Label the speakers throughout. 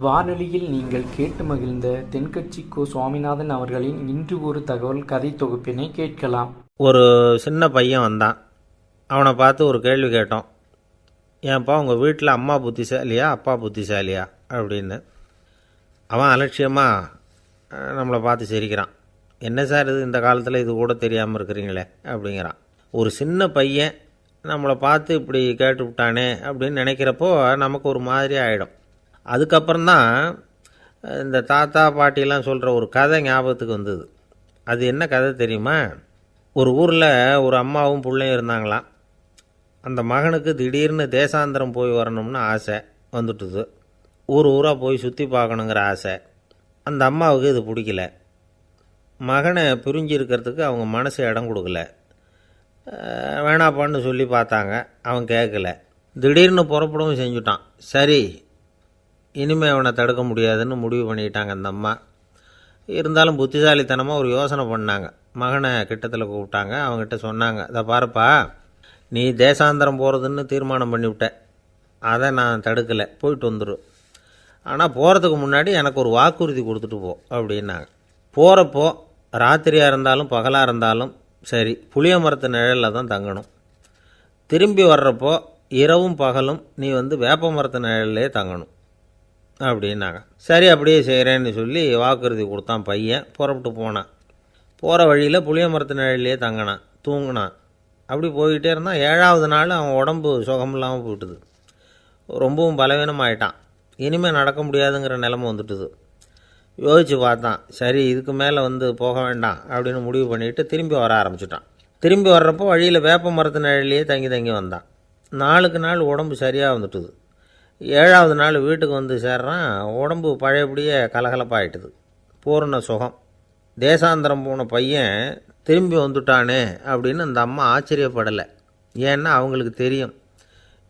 Speaker 1: வானொலியில் நீங்கள் கேட்டு மகிழ்ந்த தென்கட்சி கோ சுவாமிநாதன் அவர்களின் இன்று ஒரு தகவல் கதை தொகுப்பினை கேட்கலாம்.
Speaker 2: ஒரு சின்ன பையன் வந்தான். அவனை பார்த்து ஒரு கேள்வி கேட்டோம். ஏன்ப்பா உங்கள் வீட்டில் அம்மா புத்திசாலியா அப்பா புத்திசாலியா அப்படின்னு. அவன் அலட்சியமாக நம்மளை பார்த்து சிரிக்கிறான். என்ன சார் இது, இந்த காலத்தில் இது கூட தெரியாமல் இருக்கிறீங்களே அப்படிங்கிறான். ஒரு சின்ன பையன் நம்மளை பார்த்து இப்படி கேட்டு விட்டானே அப்படின்னு நினைக்கிறப்போ நமக்கு ஒரு மாதிரி ஆகிடும். அதுக்கப்புறம்தான் இந்த தாத்தா பாட்டிலாம் சொல்கிற ஒரு கதை ஞாபகத்துக்கு வந்தது. அது என்ன கதை தெரியுமா? ஒரு ஊரில் ஒரு அம்மாவும் பிள்ளையும் இருந்தாங்களாம். அந்த மகனுக்கு திடீர்னு தேசாந்திரம் போய் வரணும்னு ஆசை வந்துட்டுது. ஊராக போய் சுற்றி பார்க்கணுங்கிற ஆசை. அந்த அம்மாவுக்கு இது பிடிக்கல. மகனை பிரிஞ்சு இருக்கிறதுக்கு அவங்க மனசு இடம் கொடுக்கல. வேணாப்பான்னு சொல்லி பார்த்தாங்க, அவன் கேட்கல. திடீர்னு புறப்படவும் செஞ்சுட்டான். சரி, இனிமேல் அவனை தடுக்க முடியாதுன்னு முடிவு பண்ணிட்டாங்க அந்த அம்மா. இருந்தாலும் புத்திசாலித்தனமாக ஒரு யோசனை பண்ணாங்க. மகனை கிட்டத்தில் கூப்பிட்டாங்க. அவங்ககிட்ட சொன்னாங்க, இதை பாருப்பா, நீ தேசாந்திரம் போகிறதுன்னு தீர்மானம் பண்ணிவிட்ட, அதை நான் தடுக்கலை, போயிட்டு வந்துடும். ஆனால் போகிறதுக்கு முன்னாடி எனக்கு ஒரு வாக்குறுதி கொடுத்துட்டு போ அப்படின்னாங்க. போகிறப்போ ராத்திரியாக இருந்தாலும் பகலாக இருந்தாலும் சரி, புளிய மரத்து நிழலில் தான் தங்கணும். திரும்பி வர்றப்போ இரவும் பகலும் நீ வேப்ப மரத்து நிழல்லே தங்கணும் அப்படின்னாங்க. சரி, அப்படியே செய்கிறேன்னு சொல்லி வாக்குறுதி கொடுத்தான் பையன். புறப்பட்டு போனான். போகிற வழியில் புளிய மரத்து நிழல்லையே தங்கினான், தூங்கினான். அப்படி போய்கிட்டே இருந்தான். 7வது நாள் அவன் உடம்பு சுகமில்லாமல் போயிட்டுது. ரொம்பவும் பலவீனமாயிட்டான். இனிமேல் நடக்க முடியாதுங்கிற நிலைமை வந்துட்டுது. யோசித்து பார்த்தான். சரி, இதுக்கு மேலே போக வேண்டாம் அப்படின்னு முடிவு பண்ணிவிட்டு திரும்பி வர ஆரம்பிச்சிட்டான். திரும்பி வர்றப்போ வழியில் வேப்ப மரத்து நிழல்லையே தங்கி வந்தான். நாளுக்கு நாள் உடம்பு சரியாக வந்துட்டுது. 7வது நாள் வீட்டுக்கு சேர்றான். உடம்பு பழையபடியே கலகலப்பாயிட்டுது. பூர்ண சுகம். தேசாந்திரம் போன பையன் திரும்பி வந்துட்டானே அப்படின்னு அந்த அம்மா ஆச்சரியப்படலை. ஏன்னா அவங்களுக்கு தெரியும்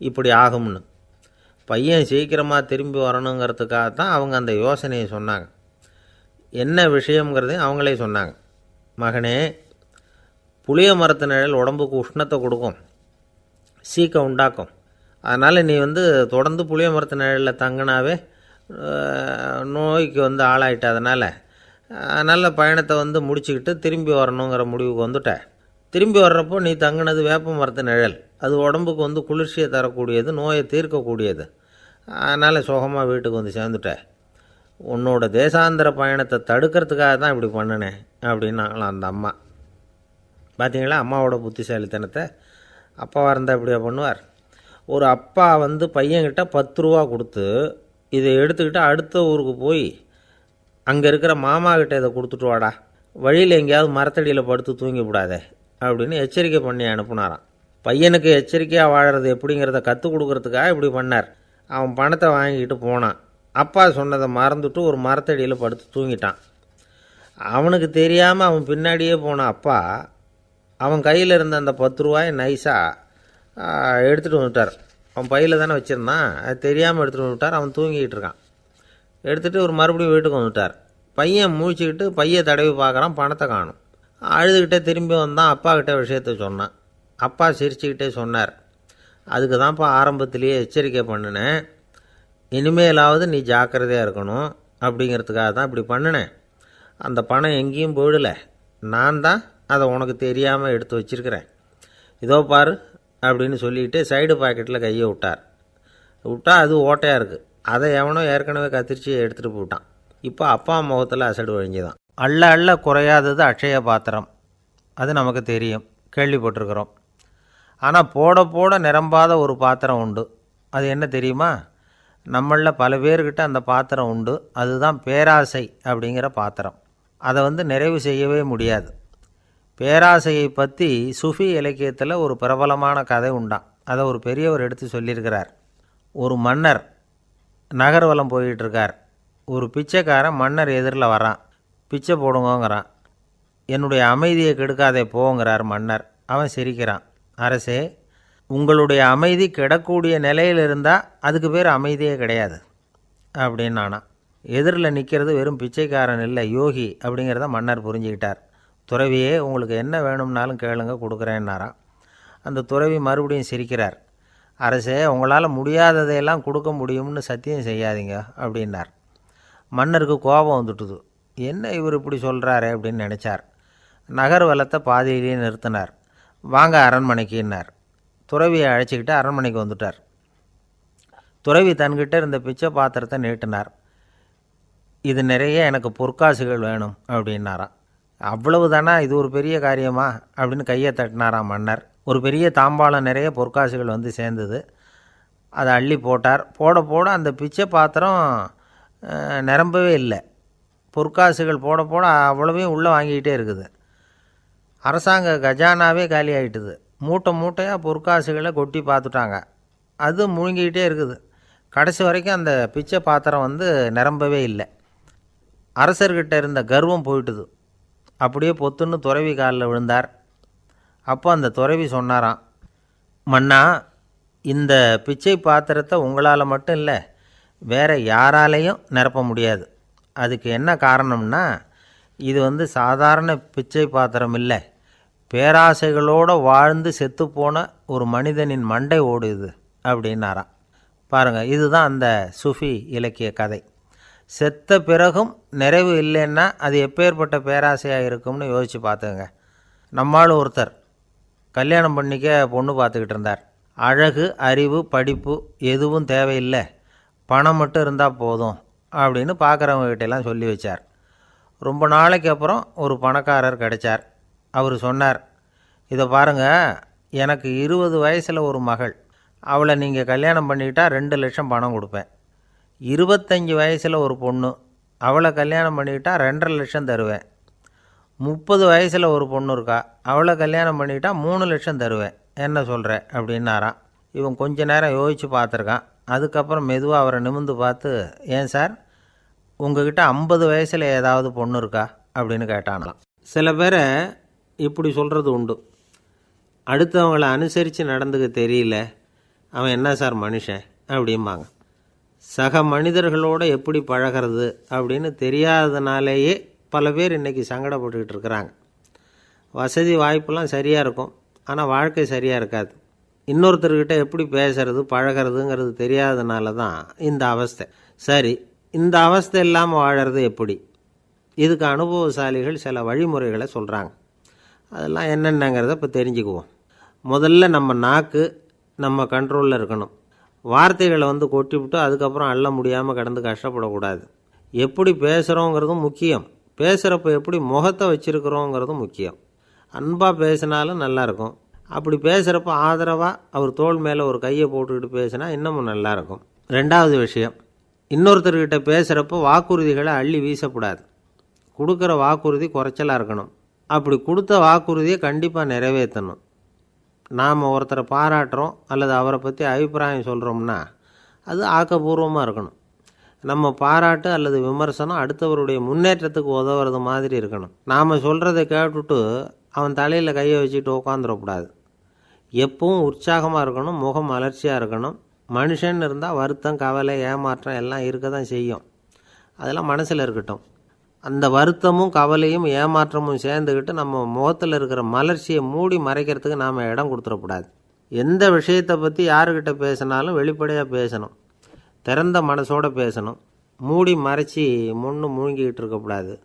Speaker 2: இப்படி ஆகும்னு. பையன் சீக்கிரமாக திரும்பி வரணுங்கிறதுக்காகத்தான் அவங்க அந்த யோசனையை சொன்னாங்க. என்ன விஷயங்கிறதையும் அவங்களே சொன்னாங்க. மகனே, புளிய மரத்து நிழல் உடம்புக்கு உஷ்ணத்தை கொடுக்கும், சீக்கம் உண்டாக்கும். அதனால் நீ தொடர்ந்து புளிய மரத்து நிழலில் தங்கினாவே நோய்க்கு ஆளாயிட்ட. அதனால் பயணத்தை முடிச்சுக்கிட்டு திரும்பி வரணுங்கிற முடிவுக்கு வந்துட்ட. திரும்பி வர்றப்போ நீ தங்கினது வேப்ப மரத்து நிழல். அது உடம்புக்கு குளிர்ச்சியை தரக்கூடியது, நோயை தீர்க்கக்கூடியது. அதனால் சுகமாக வீட்டுக்கு சேர்ந்துட்ட. உன்னோட தேசாந்திர பயணத்தை தடுக்கிறதுக்காக தான் இப்படி பண்ணினேன் அப்படின்னாங்களாம் அந்த அம்மா. பார்த்தீங்களா அம்மாவோட புத்திசாலித்தனத்தை? அப்பாவாக இருந்தால் இப்படியா பண்ணுவார்? ஒரு அப்பா பையன்கிட்ட 10 ரூபா கொடுத்து இதை எடுத்துக்கிட்டு அடுத்த ஊருக்கு போய் அங்கே இருக்கிற மாமா கிட்ட இதை கொடுத்துட்டு வாடா, வழியில் எங்கேயாவது மரத்தடியில் படுத்து தூங்கிவிடாதே அப்படின்னு எச்சரிக்கை பண்ணி அனுப்புனாராம். பையனுக்கு எச்சரிக்கையாக வாழறது எப்படிங்கிறத கற்றுக் கொடுக்கறதுக்காக இப்படி பண்ணார். அவன் பணத்தை வாங்கிக்கிட்டு போனான். அப்பா சொன்னதை மறந்துட்டு ஒரு மரத்தடியில் படுத்து தூங்கிட்டான். அவனுக்கு தெரியாமல் அவன் பின்னாடியே போன அப்பா அவன் கையில் இருந்த அந்த 10 ரூபாயை நைஸாக எடுத்துகிட்டு வந்துட்டார். அவன் பையில் தானே வச்சுருந்தான், அது தெரியாமல் எடுத்துகிட்டு வந்துட்டார். அவன் தூங்கிக்கிட்டு இருக்கான். எடுத்துகிட்டு ஒரு மறுபடியும் வீட்டுக்கு வந்துட்டார். பையன் முழிச்சுக்கிட்டு பையை தடவி பார்க்குறான், பணத்தை காணும். அழுதுகிட்டே திரும்பி வந்தான். அப்பா கிட்ட விஷயத்த சொன்னான். அப்பா சிரிச்சுக்கிட்டே சொன்னார், அதுக்கு தான்ப்பா ஆரம்பத்திலேயே எச்சரிக்கை பண்ணினேன், இனிமேலாவது நீ ஜாக்கிரதையாக இருக்கணும் அப்படிங்கிறதுக்காக தான் இப்படி பண்ணினேன். அந்த பணம் எங்கேயும் போயிடலை, நான் தான் அதை உனக்கு தெரியாமல் எடுத்து வச்சிருக்கிறேன். இதோ பாரு அப்படின்னு சொல்லிட்டு சைடு பாக்கெட்டில் கையை விட்டா அது ஓட்டையாக இருக்குது. அதை எவனோ ஏற்கனவே கத்திரிச்சு எடுத்துகிட்டு போட்டான். இப்போ அப்பா முகத்தில் அசடு வழிஞ்சுதான். அள்ள குறையாதது அட்சய பாத்திரம், அது நமக்கு தெரியும், கேள்விப்பட்டிருக்கிறோம். ஆனால் போட நிரம்பாத ஒரு பாத்திரம் உண்டு. அது என்ன தெரியுமா? நம்மளில் பல பேர்கிட்ட அந்த பாத்திரம் உண்டு. அதுதான் பேராசை அப்படிங்கிற பாத்திரம். அதை நிறைவு செய்யவே முடியாது. பேராசையை பற்றி சுஃபி இலக்கியத்தில் ஒரு பிரபலமான கதை உண்டாம். அதை ஒரு பெரியவர் எடுத்து சொல்லியிருக்கிறார். ஒரு மன்னர் நகர்வலம் போயிட்டுருக்கார். ஒரு பிச்சைக்காரன் மன்னர் எதிரில் வரான். பிச்சை போடுங்கோங்கிறான். என்னுடைய அமைதியை கெடுக்காதே போங்கிறார் மன்னர். அவன் சிரிக்கிறான். அரசே, உங்களுடைய அமைதி கெடக்கூடிய நிலையில் இருந்தால் அதுக்கு பேர் அமைதியே கிடையாது அப்படின்னு நானா. எதிரில் நிற்கிறது வெறும் பிச்சைக்காரன் இல்லை, யோகி அப்படிங்கிறத மன்னர் புரிஞ்சுக்கிட்டார். துறவியே, உங்களுக்கு என்ன வேணும்னாலும் கேளுங்க, கொடுக்குறேன்னாராம். அந்த துறவி மறுபடியும் சிரிக்கிறார். அரசே, உங்களால் முடியாததையெல்லாம் கொடுக்க முடியும்னு சத்தியம் செய்யாதீங்க அப்படின்னார். மன்னருக்கு கோபம் வந்துட்டுது. என்ன இவர் இப்படி சொல்கிறாரே அப்படின்னு நினச்சார். நகர்வலத்தை பாதியிலேயே நிறுத்தினார். வாங்க அரண்மனைக்குன்னார். துறவியை அழைச்சிக்கிட்டு அரண்மனைக்கு வந்துட்டார். துறவி தன்கிட்ட இருந்த பிச்சை பாத்திரத்தை நீட்டினார். இது நிறைய எனக்கு பொற்காசுகள் வேணும் அப்படின்னாராம். அவ்வளவு தானா, இது ஒரு பெரிய காரியமா அப்படின்னு கையை தட்டினாராம் மன்னர். ஒரு பெரிய தாம்பாளம் நிறைய பொற்காசுகள் வந்து சேர்ந்தது. அதை அள்ளி போட்டார். போட போட அந்த பிச்சை பாத்திரம் நிரம்பவே இல்லை. பொற்காசுகள் போட போட அவ்வளவையும் உள்ளே வாங்கிக்கிட்டே இருக்குது. அரசாங்க கஜானாவே காலி ஆகிட்டுது. மூட்டை மூட்டையாக பொற்காசுகளை கொட்டி பார்த்துட்டாங்க. அது முழுங்கிக்கிட்டே இருக்குது. கடைசி வரைக்கும் அந்த பிச்சை பாத்திரம் வந்து நிரம்பவே இல்லை. அரசர்கிட்ட இருந்த கர்வம் போயிட்டுது. அப்படியே பொத்துன்னு துறவி காலில் விழுந்தார். அப்போ அந்த துறவி சொன்னாராம், மன்னா, இந்த பிச்சை பாத்திரத்தை உங்களால் மட்டும் இல்லை, வேறு யாராலையும் நிரப்ப முடியாது. அதுக்கு என்ன காரணம்னா, இது வந்து சாதாரண பிச்சை பாத்திரம் இல்லை, பேராசைகளோடு வாழ்ந்து செத்துப்போன ஒரு மனிதனின் மண்டை ஓடுது அப்படின்னாராம். பாருங்கள், இதுதான் அந்த சுஃபி இலக்கிய கதை. செத்த பிறகும் நிறைவு இல்லைன்னா அது எப்பேற்பட்ட பேராசையாக இருக்கும்னு யோசித்து பார்த்துங்க. நம்மால் ஒருத்தர் கல்யாணம் பண்ணிக்க பொண்ணு பார்த்துக்கிட்டு இருந்தார். அழகு, அறிவு, படிப்பு எதுவும் தேவையில்லை, பணம் மட்டும் இருந்தால் போதும் அப்படின்னு பார்க்குறவங்ககிட்டெல்லாம் சொல்லி வச்சார். ரொம்ப நாளைக்கு அப்புறம் ஒரு பணக்காரர் கிடைச்சார். அவர் சொன்னார், இதை பாருங்கள், எனக்கு 20 வயசில் ஒரு மகள், அவளை நீங்கள் கல்யாணம் பண்ணிக்கிட்டா 2 லட்சம் பணம் கொடுப்பேன். 25 வயசில் ஒரு பொண்ணு, அவளை கல்யாணம் பண்ணிக்கிட்டா 2.5 லட்சம் தருவேன். 30 வயசில் ஒரு பொண்ணு இருக்கா, அவளை கல்யாணம் பண்ணிக்கிட்டா 3 லட்சம் தருவேன். என்ன சொல்கிற அப்படின்னாராம். இவன் கொஞ்ச நேரம் யோசித்து பார்த்துருக்கான். அதுக்கப்புறம் மெதுவாக அவரை நிமிர்ந்து பார்த்து, ஏன் சார், உங்ககிட்ட 50 வயசில் ஏதாவது பொண்ணு இருக்கா அப்படின்னு கேட்டானாம். சில பேரை இப்படி சொல்கிறது உண்டு, அடுத்தவங்களை அனுசரித்து நடந்துக்க தெரியல, அவன் என்ன சார் மனுஷன் அப்படிம்பாங்க. சக மனிதர்களோடு எப்படி பழகிறது அப்படின்னு தெரியாததுனாலேயே பல பேர் இன்றைக்கி சங்கடப்பட்டுக்கிட்டு இருக்கிறாங்க. வசதி வாய்ப்பெல்லாம் சரியாக இருக்கும், ஆனால் வாழ்க்கை சரியாக இருக்காது. இன்னொருத்தர்கிட்ட எப்படி பேசுறது பழகிறதுங்கிறது தெரியாததுனால தான் இந்த அவஸ்தை. சரி, இந்த அவஸ்தை இல்லாமல் வாழறது எப்படி? இதுக்கு அனுபவசாலிகள் சில வழிமுறைகளை சொல்கிறாங்க. அதெல்லாம் என்னென்னங்கிறத இப்போ தெரிஞ்சுக்குவோம். முதல்ல நம்ம நாக்கு நம்ம கண்ட்ரோலில் இருக்கணும். வார்த்தைகளை வந்து கொட்டிவிட்டு அதுக்கப்புறம் அள்ள முடியாமல் கடந்து கஷ்டப்படக்கூடாது. எப்படி பேசுகிறோங்கிறதும் முக்கியம், பேசுகிறப்ப எப்படி முகத்தை வச்சுருக்கிறோங்கிறதும் முக்கியம். அன்பாக பேசினாலும் நல்லாயிருக்கும். அப்படி பேசுகிறப்ப ஆதரவாக அவர் தோள் மேலே ஒரு கையை போட்டுக்கிட்டு பேசினா இன்னமும் நல்லாயிருக்கும். 2வது விஷயம், இன்னொருத்தர்கிட்ட பேசுகிறப்போ வாக்குறுதிகளை அள்ளி வீசக்கூடாது. கொடுக்குற வாக்குறுதி குறைச்சலாக இருக்கணும். அப்படி கொடுத்த வாக்குறுதியை கண்டிப்பாக நிறைவேற்றணும். நாம் ஒருத்தரை பாராட்டுறோம் அல்லது அவரை பற்றி அபிப்பிராயம் சொல்கிறோம்னா அது ஆக்கப்பூர்வமாக இருக்கணும். நம்ம பாராட்டு அல்லது விமர்சனம் அடுத்தவருடைய முன்னேற்றத்துக்கு உதவுறது மாதிரி இருக்கணும். நாம் சொல்கிறத கேட்டுட்டு அவன் தலையில் கையை வச்சுட்டு உட்காந்துடக்கூடாது. எப்பவும் உற்சாகமாக இருக்கணும், முகம் மலர்ச்சியாக இருக்கணும். மனுஷன் இருந்தால் வருத்தம், கவலை, ஏமாற்றம் எல்லாம் இருக்க தான் செய்யும். அதெல்லாம் மனசில் இருக்கட்டும். அந்த வருத்தமும் கவலையும் ஏமாற்றமும் சேர்ந்துக்கிட்டு நம்ம முகத்தில் இருக்கிற மலர்ச்சியை மூடி மறைக்கிறதுக்கு நாம் இடம் கொடுத்துடக்கூடாது. எந்த விஷயத்தை பற்றி யாருக்கிட்ட பேசினாலும் வெளிப்படையாக பேசணும், திறந்த மனசோடு பேசணும். மூடி மறைச்சி முன்னு மூழ்கிக்கிட்டு இருக்கக்கூடாது.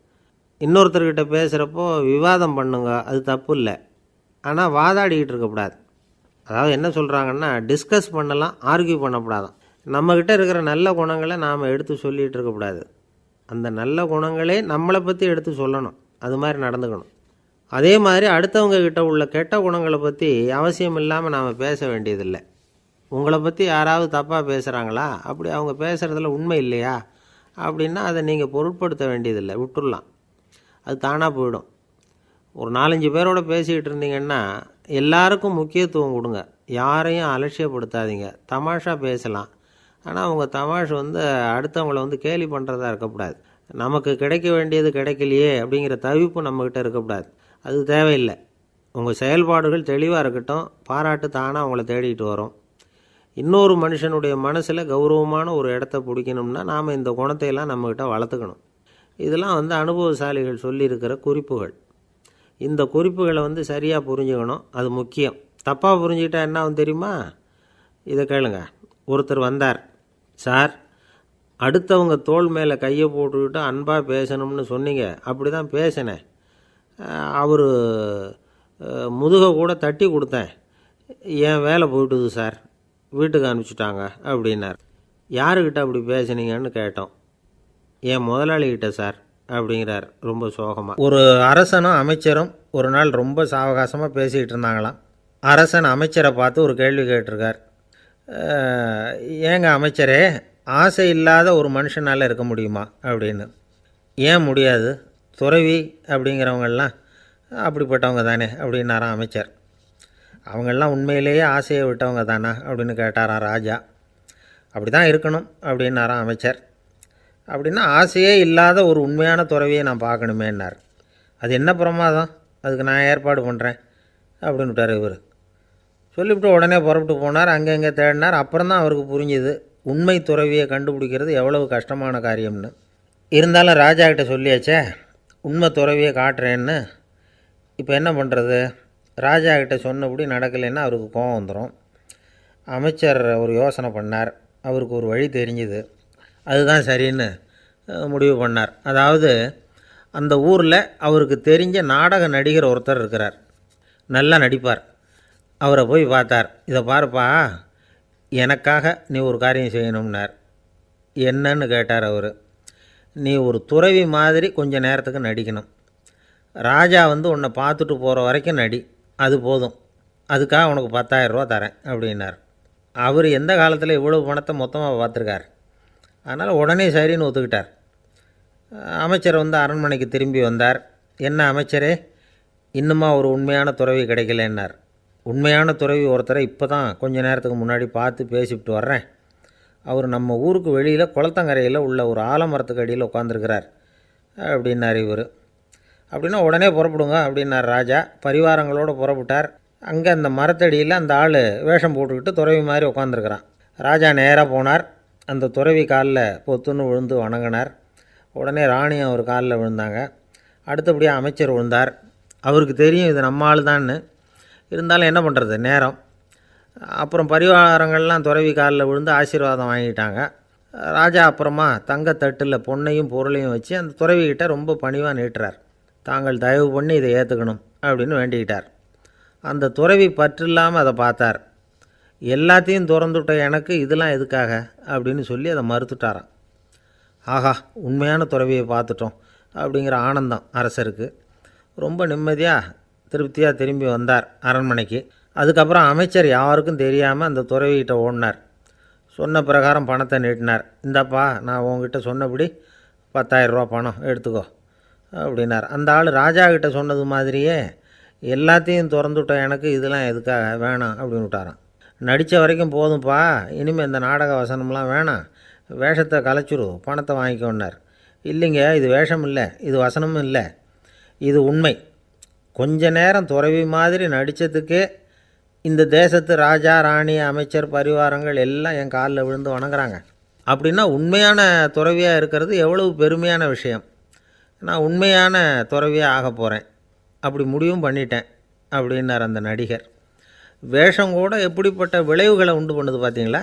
Speaker 2: இன்னொருத்தர்கிட்ட பேசுகிறப்போ விவாதம் பண்ணுங்க, அது தப்பு இல்லை, ஆனால் வாதாடிக்கிட்டு இருக்கக்கூடாது. அதாவது என்ன சொல்கிறாங்கன்னா, டிஸ்கஸ் பண்ணலாம், ஆர்கியூ பண்ணக்கூடாதான். நம்மக்கிட்ட இருக்கிற நல்ல குணங்களை நாம் எடுத்து சொல்லிகிட்டு இருக்கக்கூடாது. அந்த நல்ல குணங்களே நம்மளை பற்றி எடுத்து சொல்லணும், அது மாதிரி நடந்துக்கணும். அதே மாதிரி அடுத்தவங்க கிட்ட உள்ள கெட்ட குணங்களை பற்றி அவசியம் இல்லாமல் நாம் பேச வேண்டியதில்லை. உங்களை பற்றி யாராவது தப்பாக பேசுகிறாங்களா, அப்படி அவங்க பேசுகிறதுல உண்மை இல்லையா அப்படின்னா அதை நீங்கள் பொருட்படுத்த வேண்டியதில்லை, விட்டுடலாம். அது தானாக போயிடும். ஒரு 4-5 பேரோட பேசிக்கிட்டு இருந்தீங்கன்னா எல்லாருக்கும் முக்கியத்துவம் கொடுங்க, யாரையும் அலட்சியப்படுத்தாதீங்க. தமாஷா பேசலாம், ஆனால் அவங்க தமாஷ் வந்து அடுத்தவங்களை வந்து கேலி பண்ணுறதா இருக்கக்கூடாது. நமக்கு கிடைக்க வேண்டியது கிடைக்கலையே அப்படிங்கிற தவிப்பு நம்மக்கிட்ட இருக்கக்கூடாது, அது தேவையில்லை. உங்கள் செயல்பாடுகள் தெளிவாக இருக்கட்டும், பாராட்டு தானாக அவங்கள தேடிட்டு வரும். இன்னொரு மனுஷனுடைய மனசில் கௌரவமான ஒரு இடத்த பிடிக்கணும்னா நாம் இந்த குணத்தையெல்லாம் நம்மக்கிட்ட வளர்த்துக்கணும். இதெல்லாம் வந்து அனுபவசாலிகள் சொல்லியிருக்கிற குறிப்புகள். இந்த குறிப்புகளை வந்து சரியாக புரிஞ்சுக்கணும், அது முக்கியம். தப்பாக புரிஞ்சுக்கிட்டா என்ன ஆகும் தெரியுமா? இதை கேளுங்க. ஒருத்தர் வந்தார், சார் அடுத்தவங்க தோள் மேலே கையை போட்டுக்கிட்டு அன்பாக பேசணும்னு சொன்னீங்க. அப்படி தான் பேசினேன். அவர் முதுகை கூட தட்டி கொடுத்தேன். என் வேலை போயிட்டுது சார், வீட்டுக்கு அனுப்பிச்சிட்டாங்க அப்படின்னார். யாருக்கிட்ட அப்படி பேசுனீங்கன்னு கேட்டோம். என் முதலாளிகிட்ட சார் அப்படிங்கிறார் ரொம்ப சோகமாக. ஒரு அரசனும் அமைச்சரும் ஒரு நாள் ரொம்ப சாவகாசமாக பேசிக்கிட்டு இருந்தாங்களாம். அரசன் அமைச்சரை பார்த்து ஒரு கேள்வி கேட்டிருக்கார். ஏங்க அமைச்சரே, ஆசை இல்லாத ஒரு மனுஷனால் இருக்க முடியுமா அப்படின்னு. ஏன் முடியாது, துறவி அப்படிங்கிறவங்கெல்லாம் அப்படிப்பட்டவங்க தானே அப்படின்னாராம் அமைச்சர். அவங்கெல்லாம் உண்மையிலேயே ஆசையை விட்டவங்க தானா அப்படின்னு கேட்டாராம் ராஜா. அப்படி தான் இருக்கணும் அப்படின்னாராம் அமைச்சர். அப்படின்னா ஆசையே இல்லாத ஒரு உண்மையான துறவியை நான் பார்க்கணுமேன்னார். அது என்ன பிரமாதம், அதுக்கு நான் ஏற்பாடு பண்ணுறேன் அப்படின்னு விட்டார் இவர். சொல்லிவிட்டு உடனே புறப்பட்டு போனார். அங்கங்கே தேடினார். அப்புறம் தான் அவருக்கு புரிஞ்சுது உண்மை துறவியை கண்டுபிடிக்கிறது எவ்வளவு கஷ்டமான காரியம்னு. இருந்தாலும் ராஜா கிட்ட சொல்லியாச்சே உண்மை துறவியை காட்டுறேன்னு. இப்போ என்ன பண்ணுறது? ராஜா கிட்ட சொன்னபடி நடக்கலைன்னா அவருக்கு கோபம் வந்துடும். அமைச்சர் ஒரு யோசனை பண்ணார். அவருக்கு ஒரு வழி தெரிஞ்சுது. அதுதான் சரின்னு முடிவு பண்ணார். அதாவது அந்த ஊரில் அவருக்கு தெரிஞ்ச நாடக நடிகர் ஒருத்தர் இருக்கிறார், நல்லா நடிப்பார். அவரை போய் பார்த்தார். இதை பாருப்பா, எனக்காக நீ ஒரு காரியம் செய்யணும்னார். என்னன்னு கேட்டார் அவர். நீ ஒரு துறவி மாதிரி கொஞ்சம் நேரத்துக்கு நடிக்கணும். ராஜா உன்னை பார்த்துட்டு போகிற வரைக்கும் நடி, அது போதும். அதுக்காக உனக்கு 10,000 ரூபா தரேன் அப்படின்னார். அவர் எந்த காலத்தில் இவ்வளவு பணத்தை மொத்தமாக பார்த்துருக்கார். அதனால் உடனே சரின்னு ஒத்துக்கிட்டார். அமைச்சர் அரண்மனைக்கு திரும்பி வந்தார். என்ன அமைச்சரே, இன்னுமா ஒரு உண்மையான துறவி கிடைக்கலன்னார். உண்மையான துறவி ஒருத்தரை இப்போ தான் கொஞ்ச நேரத்துக்கு முன்னாடி பார்த்து பேசிவிட்டு வர்றேன். அவர் நம்ம ஊருக்கு வெளியில் குளத்தங்கரையில் உள்ள ஒரு ஆலமரத்துக்கு அடியில் உட்காந்துருக்கிறார் அப்படின்னார் இவர். அப்படின்னா உடனே புறப்படுங்க அப்படின்னார் ராஜா. பரிவாரங்களோடு புறப்பட்டார். அங்கே அந்த மரத்தடியில் அந்த ஆள் வேஷம் போட்டுக்கிட்டு துறவி மாதிரி உட்காந்துருக்கிறான். ராஜா நேராக போனார். அந்த துறவி காலில் பொத்துன்னு விழுந்து வணங்கினார். உடனே ராணியும் அவர் காலில் விழுந்தாங்க. அடுத்தபடியாக அமைச்சர் விழுந்தார். அவருக்கு தெரியும் இது நம்ம ஆள் தான்னு. இருந்தாலும் என்ன பண்ணுறது, நேரம். அப்புறம் பரிவாரங்கள்லாம் துறவி காலில் விழுந்து ஆசீர்வாதம் வாங்கிட்டாங்க. ராஜா அப்புறமா தங்கத்தட்டில் பொன்னையும் பொருளையும் வச்சு அந்த துறவிக்கிட்ட ரொம்ப பணிவாக நீட்டுறார். தாங்கள் தயவு பண்ணி இதை ஏற்றுக்கணும் அப்படின்னு வேண்டிக்கிட்டார். அந்த துறவி பற்றில்லாமல் அதை பார்த்தார். எல்லாத்தையும் திறந்துவிட்ட எனக்கு இதெல்லாம் எதுக்காக அப்படின்னு சொல்லி அதை மறுத்துட்டாராம். ஆஹா, உண்மையான துறவியை பார்த்துட்டோம் அப்படிங்கிற ஆனந்தம் அரசருக்கு. ரொம்ப நிம்மதியாக திருப்தியாக திரும்பி வந்தார் அரண்மனைக்கு. அதுக்கப்புறம் அமைச்சர் யாருக்கும் தெரியாமல் அந்த துறவிகிட்ட ஓடினார். சொன்ன பிரகாரம் பணத்தை நீட்டினார். இந்தாப்பா, நான் உங்ககிட்ட சொன்னபடி 10,000 ரூபா பணம் எடுத்துக்கோ அப்படின்னார். அந்த ஆள் ராஜா கிட்ட சொன்னது மாதிரியே எல்லாத்தையும் திறந்துவிட்ட எனக்கு இதெல்லாம் எதுக்காக வேணாம் அப்படின்னு விட்டாராம். நடித்த வரைக்கும் போதும்ப்பா, இனிமேல் இந்த நாடக வசனம்லாம் வேணாம், வேஷத்தை கலைச்சிரு, பணத்தை வாங்கிக்கோன்னார். இல்லைங்க, இது வேஷம் இல்லை, இது வசனமும் இல்லை, இது உண்மை. கொஞ்ச நேரம் துறவி மாதிரி நடித்ததுக்கே இந்த தேசத்து ராஜா, ராணி, அமைச்சர், பரிவாரங்கள் எல்லாம் என் காலில் விழுந்து வணங்குறாங்க. அப்படின்னா உண்மையான துறவியாக இருக்கிறது எவ்வளவு பெருமையான விஷயம். நான் உண்மையான துறவியாக ஆக போகிறேன், அப்படி முடிவும் பண்ணிட்டேன் அப்படின்னார் அந்த நடிகர். வேஷம் கூட எப்படிப்பட்ட விளைவுகளை உண்டு பண்ணுது பார்த்தீங்களா.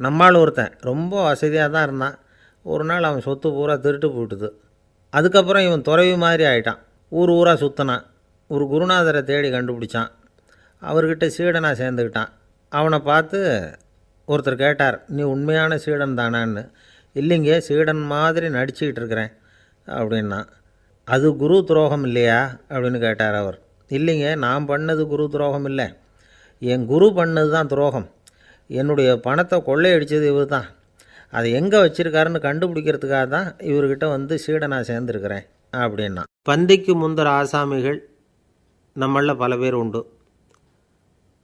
Speaker 2: நம்மால் ஒருத்தன் ரொம்ப வசதியாக தான் இருந்தான். ஒரு நாள் அவன் சொத்து பூரா திருட்டு போயிட்டுது. அதுக்கப்புறம் இவன் துறவி மாதிரி ஆகிட்டான். ஊர் ஊராக சுற்றினான். ஒரு குருநாதரை தேடி கண்டுபிடிச்சான். அவர்கிட்ட சீடனாக சேர்ந்துக்கிட்டான். அவனை பார்த்து ஒருத்தர் கேட்டார், நீ உண்மையான சீடன் தானான்னு. இல்லைங்க, சீடன் மாதிரி நடிச்சுக்கிட்டு இருக்கிறேன் அப்படின்னா. அது குரு துரோகம் இல்லையா அப்படின்னு கேட்டார் அவர். இல்லைங்க, நான் பண்ணது குரு துரோகம் இல்லை, என் குரு பண்ணது தான் துரோகம். என்னுடைய பணத்தை கொள்ளையடித்தது இவர் தான். அதை எங்கே வச்சுருக்காருன்னு கண்டுபிடிக்கிறதுக்காக தான் இவர்கிட்ட சீடனாக சேர்ந்துருக்கிறேன் அப்படின்னா. பந்திக்கு முந்தர ஆசாமிகள் நம்மளில் பல பேர் உண்டு.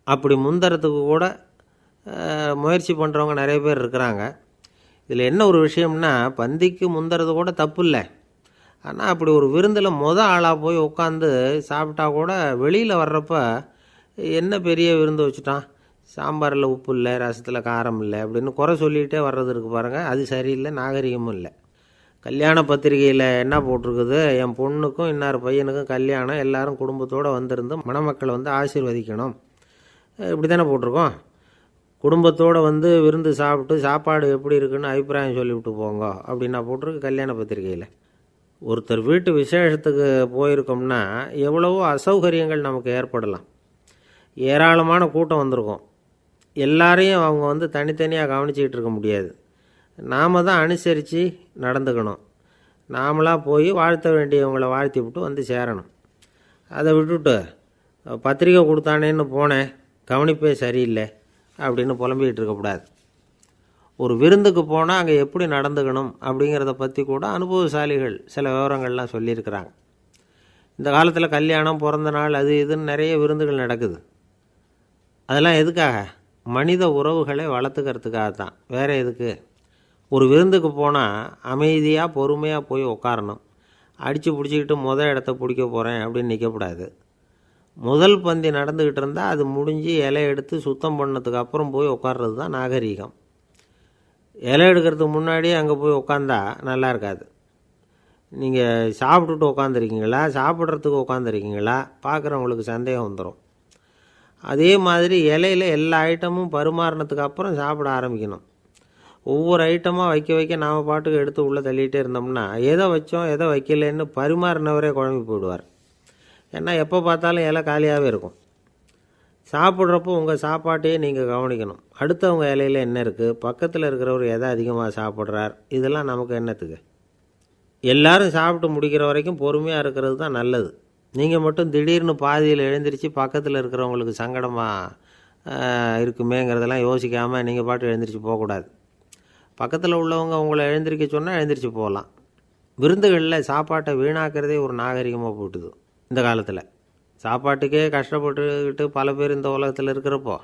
Speaker 2: அப்படி முந்தறதுக்கு கூட முயற்சி பண்ணுறவங்க நிறைய பேர் இருக்கிறாங்க. இதில் என்ன ஒரு விஷயம்னா, பந்திக்கு முந்தறது கூட தப்பு இல்லை. ஆனால் அப்படி ஒரு விருந்தில் ஆளாக போய் உட்காந்து சாப்பிட்டா கூட வெளியில் வர்றப்ப என்ன பெரிய விருந்து வச்சுட்டான், சாம்பாரில் உப்பு இல்லை, ரசத்தில் காரம் இல்லை அப்படின்னு குறை சொல்லிகிட்டே வர்றது இருக்குது பாருங்கள். அது சரியில்லை, நாகரிகமும் இல்லை. கல்யாண பத்திரிகையில் என்ன போட்டிருக்குது, என் பொண்ணுக்கும் இன்னார் பையனுக்கும் கல்யாணம், எல்லாரும் குடும்பத்தோடு வந்திருந்து மணமக்களை ஆசீர்வதிக்கணும், இப்படி தானே போட்டிருக்கோம். குடும்பத்தோடு வந்து விருந்து சாப்பிட்டு சாப்பாடு எப்படி இருக்குன்னு அபிப்பிராயம் சொல்லிவிட்டு போங்க அப்படின்னா போட்டிருக்கு கல்யாண பத்திரிகையில். ஒருத்தர் வீட்டு விசேஷத்துக்கு போயிருக்கோம்னா எவ்வளவோ அசௌகரியங்கள் நமக்கு ஏற்படலாம். ஏராளமான கூட்டம் வந்திருக்கும். எல்லாரையும் அவங்க வந்து தனித்தனியாக கவனிச்சிக்கிட்டு இருக்க முடியாது. நாம் தான் அனுசரித்து நடந்துக்கணும். நாமளாக போய் வாழ்த்த வேண்டியவங்களை வாழ்த்தி விட்டு வந்து சேரணும். அதை விட்டுட்டு பத்திரிக்கை கொடுத்தானேன்னு போனேன், கவனிப்பே சரியில்லை அப்படின்னு புலம்பிக்கிட்டு இருக்கக்கூடாது. ஒரு விருந்துக்கு போனால் அங்கே எப்படி நடந்துக்கணும் அப்படிங்கிறத பற்றி கூட அனுபவசாலிகள் சில விவரங்கள்லாம் சொல்லியிருக்கிறாங்க. இந்த காலத்தில் கல்யாணம், பிறந்த நாள், அது இதுன்னு நிறைய விருந்துகள் நடக்குது. அதெல்லாம் எதுக்காக? மனித உறவுகளை வளர்த்துக்கிறதுக்காக தான், வேறு எதுக்கு? ஒரு விருந்துக்கு போனால் அமைதியாக பொறுமையாக போய் உட்காரணும். அடித்து பிடிச்சிக்கிட்டு இடத்த பிடிக்க போகிறேன் அப்படின்னு நிற்கக்கூடாது. முதல் பந்தி நடந்துக்கிட்டு இருந்தால் அது முடிஞ்சு இலை எடுத்து சுத்தம் பண்ணதுக்கு அப்புறம் போய் உட்கார்றது தான் நாகரீகம். இலை எடுக்கிறதுக்கு முன்னாடியே அங்கே போய் உட்காந்தா நல்லா இருக்காது. நீங்கள் சாப்பிட்டுட்டு உட்காந்துருக்கீங்களா, சாப்பிட்றதுக்கு உட்காந்துருக்கீங்களா, பார்க்குறவங்களுக்கு சந்தேகம் வந்துடும். அதே மாதிரி இலையில் எல்லா ஐட்டமும் பரிமாறினதுக்கு அப்புறம் சாப்பிட ஆரம்பிக்கணும். ஒவ்வொரு ஐட்டமாக வைக்க நாம் பாட்டுக்கு எடுத்து உள்ளே தள்ளிகிட்டே இருந்தோம்னா எதை வச்சோம் எதை வைக்கலன்னு பரிமாறினவரே குழம்பி போயிடுவார். ஏன்னா எப்போ பார்த்தாலும் இலை காலியாகவே இருக்கும். சாப்பிட்றப்போ உங்கள் சாப்பாட்டையே நீங்கள் கவனிக்கணும். அடுத்தவங்க இலையில் என்ன இருக்குது, பக்கத்தில் இருக்கிறவர் எதை அதிகமாக சாப்பிட்றார், இதெல்லாம் நமக்கு என்னத்துக்கு? எல்லாரும் சாப்பிட்டு முடிக்கிற வரைக்கும் பொறுமையாக இருக்கிறது தான் நல்லது. நீங்கள் மட்டும் திடீர்னு பாதியில் எழுந்திரிச்சு பக்கத்தில் இருக்கிறவங்களுக்கு சங்கடமாக இருக்குமேங்கிறதெல்லாம் யோசிக்காமல் நீங்கள் பாட்டு எழுந்திரிச்சு போகக்கூடாது. பக்கத்தில் உள்ளவங்க உங்களை எழுந்திரிக்க சொன்னால் எழுந்திரிச்சு போகலாம். விருந்துகளில் சாப்பாட்டை வீணாக்கிறதே ஒரு நாகரிகமாக போட்டுது. இந்த காலத்தில் சாப்பாட்டுக்கே கஷ்டப்பட்டுக்கிட்டு பல பேர் இந்த உலகத்தில் இருக்கிறப்போ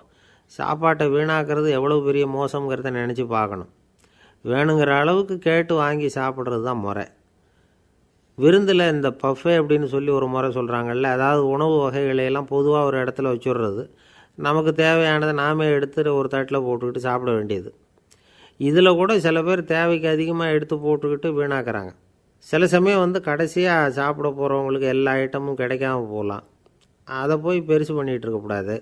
Speaker 2: சாப்பாட்டை வீணாக்கிறது எவ்வளோ பெரிய மோசங்கிறத நினச்சி பார்க்கணும். வேணுங்கிற அளவுக்கு கேட்டு வாங்கி சாப்பிட்றது தான் முறை. விருந்தில் இந்த பஃபே அப்படின்னு சொல்லி ஒரு முறை சொல்கிறாங்கல்ல, அதாவது உணவு வகைகளையெல்லாம் பொதுவாக ஒரு இடத்துல வச்சுடுறது, நமக்கு தேவையானதை நாமே எடுத்து ஒரு தட்டில் போட்டுக்கிட்டு சாப்பிட வேண்டியது. இதில் கூட சில பேர் தேவைக்கு அதிகமாக எடுத்து போட்டுக்கிட்டு வீணாக்குறாங்க. சில சமயம் வந்து கடைசியாக சாப்பிட போகிறவங்களுக்கு எல்லா ஐட்டமும் கிடைக்காம போகலாம். அதை போய் பெருசு பண்ணிகிட்டு இருக்கக்கூடாது.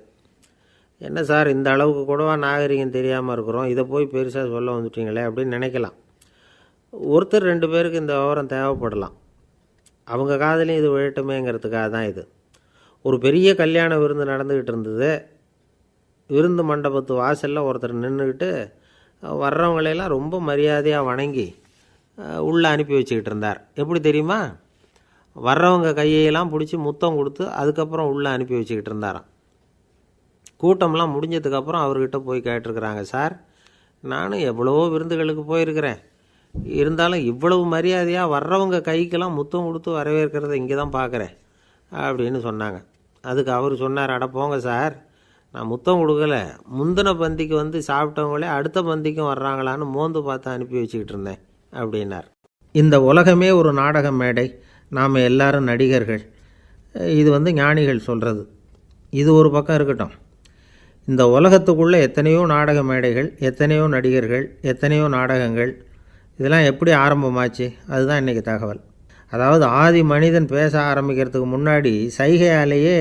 Speaker 2: என்ன சார் இந்த அளவுக்கு கூடவா நாகரிகம் தெரியாமல் இருக்கிறோம், இதை போய் பெருசாக சொல்ல வந்துட்டீங்களே அப்படின்னு நினைக்கலாம். ஒருத்தர் 2 பேருக்கு இந்த விவரம் தேவைப்படலாம். அவங்க காதலையும் இது விழட்டுமேங்கிறதுக்காக தான் இது. ஒரு பெரிய கல்யாண விருந்து நடந்துக்கிட்டு இருந்தது. விருந்து மண்டபத்து வாசலில் ஒருத்தர் நின்றுக்கிட்டு வர்றவங்களையெல்லாம் ரொம்ப மரியாதையாக வணங்கி உள்ளே அனுப்பி வச்சுக்கிட்டு இருந்தார். எப்படி தெரியுமா? வர்றவங்க கையெல்லாம் பிடிச்சி முத்தம் கொடுத்து அதுக்கப்புறம் உள்ளே அனுப்பி வச்சுக்கிட்டு இருந்தாராம். கூட்டம்லாம் முடிஞ்சதுக்கப்புறம் அவர்கிட்ட போய் கேட்டிருக்கிறாங்க, சார் நானும் எவ்வளவோ விருந்துகளுக்கு போயிருக்கிறேன், இருந்தாலும் இவ்வளவு மரியாதையாக வர்றவங்க கைக்கெல்லாம் முத்தம் கொடுத்து வரவேற்கிறத இங்கே தான் பார்க்குறேன் அப்படின்னு சொன்னாங்க. அதுக்கு அவர் சொன்னார், அட போங்க சார், நான் முத்தம் கொடுக்கல, முந்தின பந்திக்கு வந்து சாப்பிட்டவங்களே அடுத்த பந்திக்கும் வர்றாங்களான்னு மோந்து பார்த்து அனுப்பி வச்சுக்கிட்டு இருந்தேன் அப்படின்னார். இந்த உலகமே ஒரு நாடக மேடை, நாம் எல்லாரும் நடிகர்கள். இது வந்து ஞானிகள் சொல்கிறது. இது ஒரு பக்கம் இருக்கட்டும். இந்த உலகத்துக்குள்ளே எத்தனையோ நாடக மேடைகள், எத்தனையோ நடிகர்கள், எத்தனையோ நாடகங்கள், இதெல்லாம் எப்படி ஆரம்பமாச்சு? அதுதான் இன்றைக்கி தகவல். அதாவது ஆதி மனிதன் பேச ஆரம்பிக்கிறதுக்கு முன்னாடி சைகையாலேயே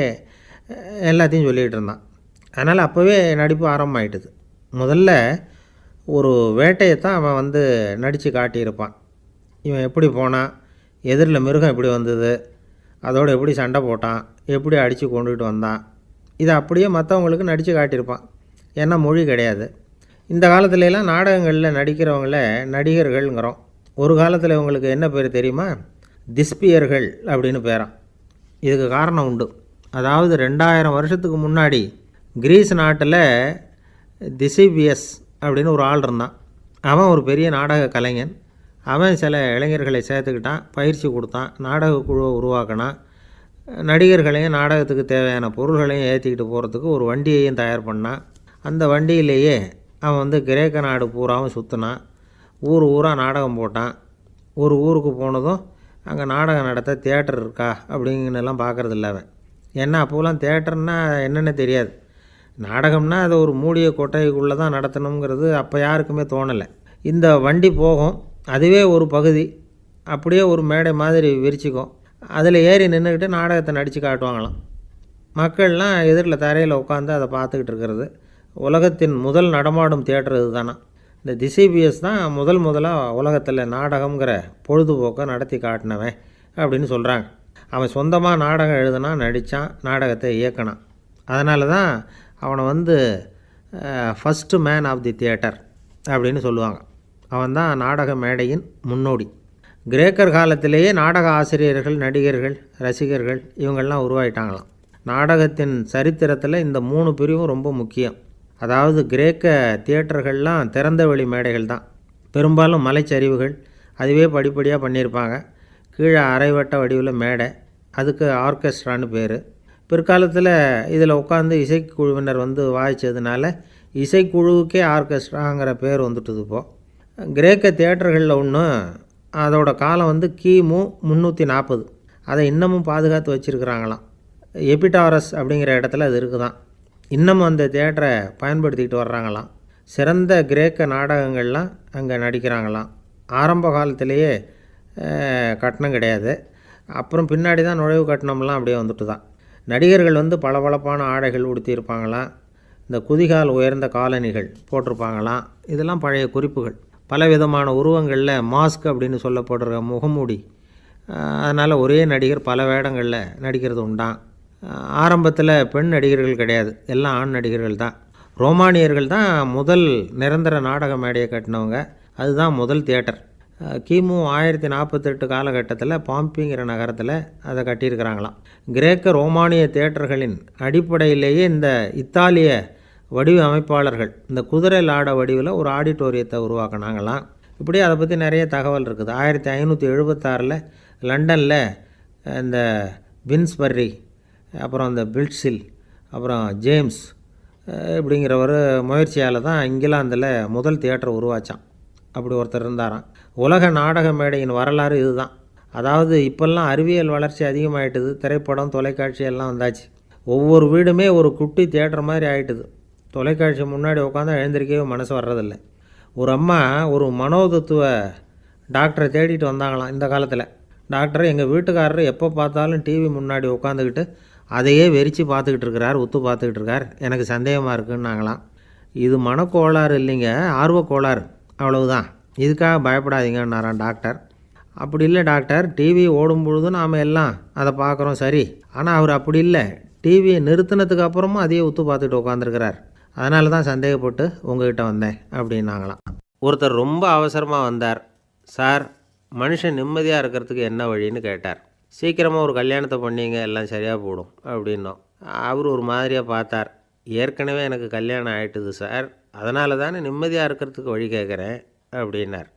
Speaker 2: எல்லாத்தையும் சொல்லிகிட்டு இருந்தான். அதனால் அப்போவே நடிப்பு ஆரம்பமாயிட்டுது. முதல்ல ஒரு வேட்டையைத்தான் அவன் வந்து நடித்து காட்டியிருப்பான். இவன் எப்படி போனான், எதிரில் மிருகம் எப்படி வந்தது, அதோடு எப்படி சண்டை போட்டான், எப்படி அடித்து கொண்டுகிட்டு வந்தான், இதை அப்படியே மற்றவங்களுக்கு நடித்து காட்டியிருப்பான். ஏன்னா மொழி கிடையாது. இந்த காலத்துலலாம் நாடகங்களில் நடிக்கிறவங்கள நடிகர்கள்ங்கிறோம். ஒரு காலத்தில் இவங்களுக்கு என்ன பேர் தெரியுமா? திஸ்பியர்கள் அப்படின்னு பேரான். இதுக்கு காரணம் உண்டு. அதாவது 2000 வருஷத்துக்கு முன்னாடி கிரீஸ் நாட்டில் திசிபியஸ் அப்படின்னு ஒரு ஆள் இருந்தான். அவன் ஒரு பெரிய நாடக கலைஞன். அவன் சில இளைஞர்களை சேர்த்துக்கிட்டான், பயிற்சி கொடுத்தான், நாடக குழுவை உருவாக்கினான். நடிகர்களையும் நாடகத்துக்கு தேவையான பொருள்களையும் ஏற்றிக்கிட்டு போகிறதுக்கு ஒரு வண்டியையும் தயார் பண்ணான். அந்த வண்டியிலேயே அவன் வந்து கிரேக்க நாடு பூராவும் சுற்றினான். ஊர் ஊராக நாடகம் போட்டான். ஒரு ஊருக்கு போனதும் அங்கே நாடகம் நடத்த தியேட்டர் இருக்கா அப்படிங்கன்னெல்லாம் பார்க்குறதில்ல அவன். ஏன்னா அப்போலாம் தியேட்டர்னால் என்னென்ன தெரியாது. நாடகம்னா அதை ஒரு மூடிய கொட்டைக்குள்ளே தான் நடத்தணுங்கிறது அப்போ யாருக்குமே தோணலை. இந்த வண்டி போகும், அதுவே ஒரு பகுதி அப்படியே ஒரு மேடை மாதிரி விரிச்சிக்கும். அதில் ஏறி நின்றுக்கிட்டு நாடகத்தை நடித்து காட்டுவாங்களாம். மக்கள்லாம் எதிரில் தரையில் உட்காந்து அதை பார்த்துக்கிட்டு இருக்கிறது. உலகத்தின் முதல் நடமாடும் தியேட்டர் இது தானா. இந்த திசைபிஎஸ் தான் முதலாக உலகத்தில் நாடகங்கிற பொழுதுபோக்கை நடத்தி காட்டினவன் அப்படின்னு சொல்கிறாங்க. அவன் சொந்தமாக நாடகம் எழுதுனா, நடித்தான், நாடகத்தை இயக்கினான். அதனால தான் அவனை first man of the theatre அப்படின்னு சொல்லுவாங்க. அவன் தான் நாடக மேடையின் முன்னோடி. கிரேக்கர் காலத்திலேயே நாடக ஆசிரியர்கள், நடிகர்கள், ரசிகர்கள் இவங்கள்லாம் உருவாயிட்டாங்களாம். நாடகத்தின் சரித்திரத்தில் இந்த 3 பிரிவும் ரொம்ப முக்கியம். அதாவது கிரேக்க தியேட்டர்கள்லாம் திறந்த வெளி மேடைகள் தான். பெரும்பாலும் மலைச்சரிவுகள், அதுவே படிப்படியாக பண்ணியிருப்பாங்க. கீழே அரைவட்ட வடிவில் மேடை, அதுக்கு ஆர்கெஸ்ட்ரான்னு பேர். பிற்காலத்தில் இதில் உட்காந்து இசைக்குழுவினர் வாய்ச்சதுனால இசைக்குழுவுக்கே ஆர்கெஸ்ட்ராங்கிற பேர் வந்துட்டுது. இப்போது கிரேக்க தியேட்டர்களில் ஒன்று, அதோட காலம் கிமு 340. அதை இன்னமும் பாதுகாத்து வச்சுருக்கிறாங்களாம். எபிடாரஸ் அப்படிங்கிற இடத்துல அது இருக்குதான். இன்னமும் அந்த தியேட்டரை பயன்படுத்திக்கிட்டு வர்றாங்களாம். சிறந்த கிரேக்க நாடகங்கள்லாம் அங்கே நடிக்கிறாங்களாம். ஆரம்ப காலத்திலேயே கட்டணம் கிடையாது. அப்புறம் பின்னாடி தான் நுழைவு கட்டணம்லாம் அப்படியே வந்துட்டு தான். நடிகர்கள் பளபளப்பான ஆடைகள் உடுத்தியிருப்பாங்களாம். இந்த குதிகால் உயர்ந்த காலணிகள் போட்டிருப்பாங்களாம். இதெல்லாம் பழைய குறிப்புகள். பலவிதமான உருவங்களில் மாஸ்க் அப்படின்னு சொல்லப்படுற முகமூடி. அதனால் ஒரே நடிகர் பல வேடங்களில் நடிக்கிறது உண்டான். ஆரம்பத்தில் பெண் நடிகர்கள் கிடையாது, எல்லாம் ஆண் நடிகர்கள் தான். ரோமானியர்கள் தான் முதல் நிரந்தர நாடக மேடையை கட்டினவங்க. அதுதான் முதல் தியேட்டர். கிமு 1048 காலகட்டத்தில் பாம்பிங்கிற நகரத்தில் அதை கட்டியிருக்கிறாங்களாம். கிரேக்க ரோமானிய தியேட்டர்களின் அடிப்படையிலேயே இந்த இத்தாலிய வடிவமைப்பாளர்கள் இந்த குதிரை லாட வடிவில் ஒரு ஆடிட்டோரியத்தை உருவாக்கினாங்களாம். இப்படி அதை பற்றி நிறைய தகவல் இருக்குது. 1576 லண்டனில் இந்த வின்ஸ்பர்ரி, அப்புறம் இந்த பில்ட்ஸில், அப்புறம் ஜேம்ஸ் இப்படிங்கிறவர் முயற்சியால் தான் இங்கிலாந்தில் முதல் தியேட்டர் உருவாச்சான். அப்படி ஒருத்தர் இருந்தாராம். உலக நாடக மேடையின் வரலாறு இதுதான். அதாவது இப்போல்லாம் அறிவியல் வளர்ச்சி அதிகமாகிட்டுது. திரைப்படம், தொலைக்காட்சி எல்லாம் வந்தாச்சு. ஒவ்வொரு வீடுமே ஒரு குட்டி தியேட்டர் மாதிரி ஆகிட்டுது. தொலைக்காட்சி முன்னாடி உட்காந்தா எழுந்திரிக்கவே மனசு வர்றதில்லை. ஒரு அம்மா ஒரு மனோதத்துவ டாக்டரை தேடிட்டு வந்தாங்களாம் இந்த காலத்தில். டாக்டர், எங்கள் வீட்டுக்காரர் எப்போ பார்த்தாலும் டிவி முன்னாடி உட்காந்துக்கிட்டு அதையே வெறிச்சு பார்த்துக்கிட்டு இருக்கிறார், உத்து பார்த்துக்கிட்டு இருக்கார், எனக்கு சந்தேகமாக இருக்குன்னாங்களாம். இது மனக்கோளாறு இல்லைங்க, ஆர்வக்கோளாறு, அவ்வளவுதான், இதுக்காக பயப்படாதீங்கன்னாரான் டாக்டர். அப்படி இல்லை டாக்டர், டிவி ஓடும் பொழுது நாம் எல்லாம் அதை பார்க்குறோம் சரி, ஆனால் அவர் அப்படி இல்லை, டிவியை நிறுத்தினதுக்கு அப்புறமும் அதையே உத்து பார்த்துட்டு உட்காந்துருக்கிறார், அதனால தான் சந்தேகப்பட்டு உங்ககிட்ட வந்தேன் அப்படின்னாங்களாம். ஒருத்தர் ரொம்ப அவசரமாக வந்தார். சார், மனுஷன் நிம்மதியாக இருக்கிறதுக்கு என்ன வழின்னு கேட்டார். சீக்கிரமாக ஒரு கல்யாணத்தை பண்ணிங்க, எல்லாம் சரியாக போடும் அப்படின்னோம். அவர் ஒரு மாதிரியாக பார்த்தார். ஏற்கனவே எனக்கு கல்யாணம் ஆகிட்டுது சார், அதனால தானே நிம்மதியாக இருக்கிறதுக்கு வழி கேட்குறேன் அப்படின்னார்.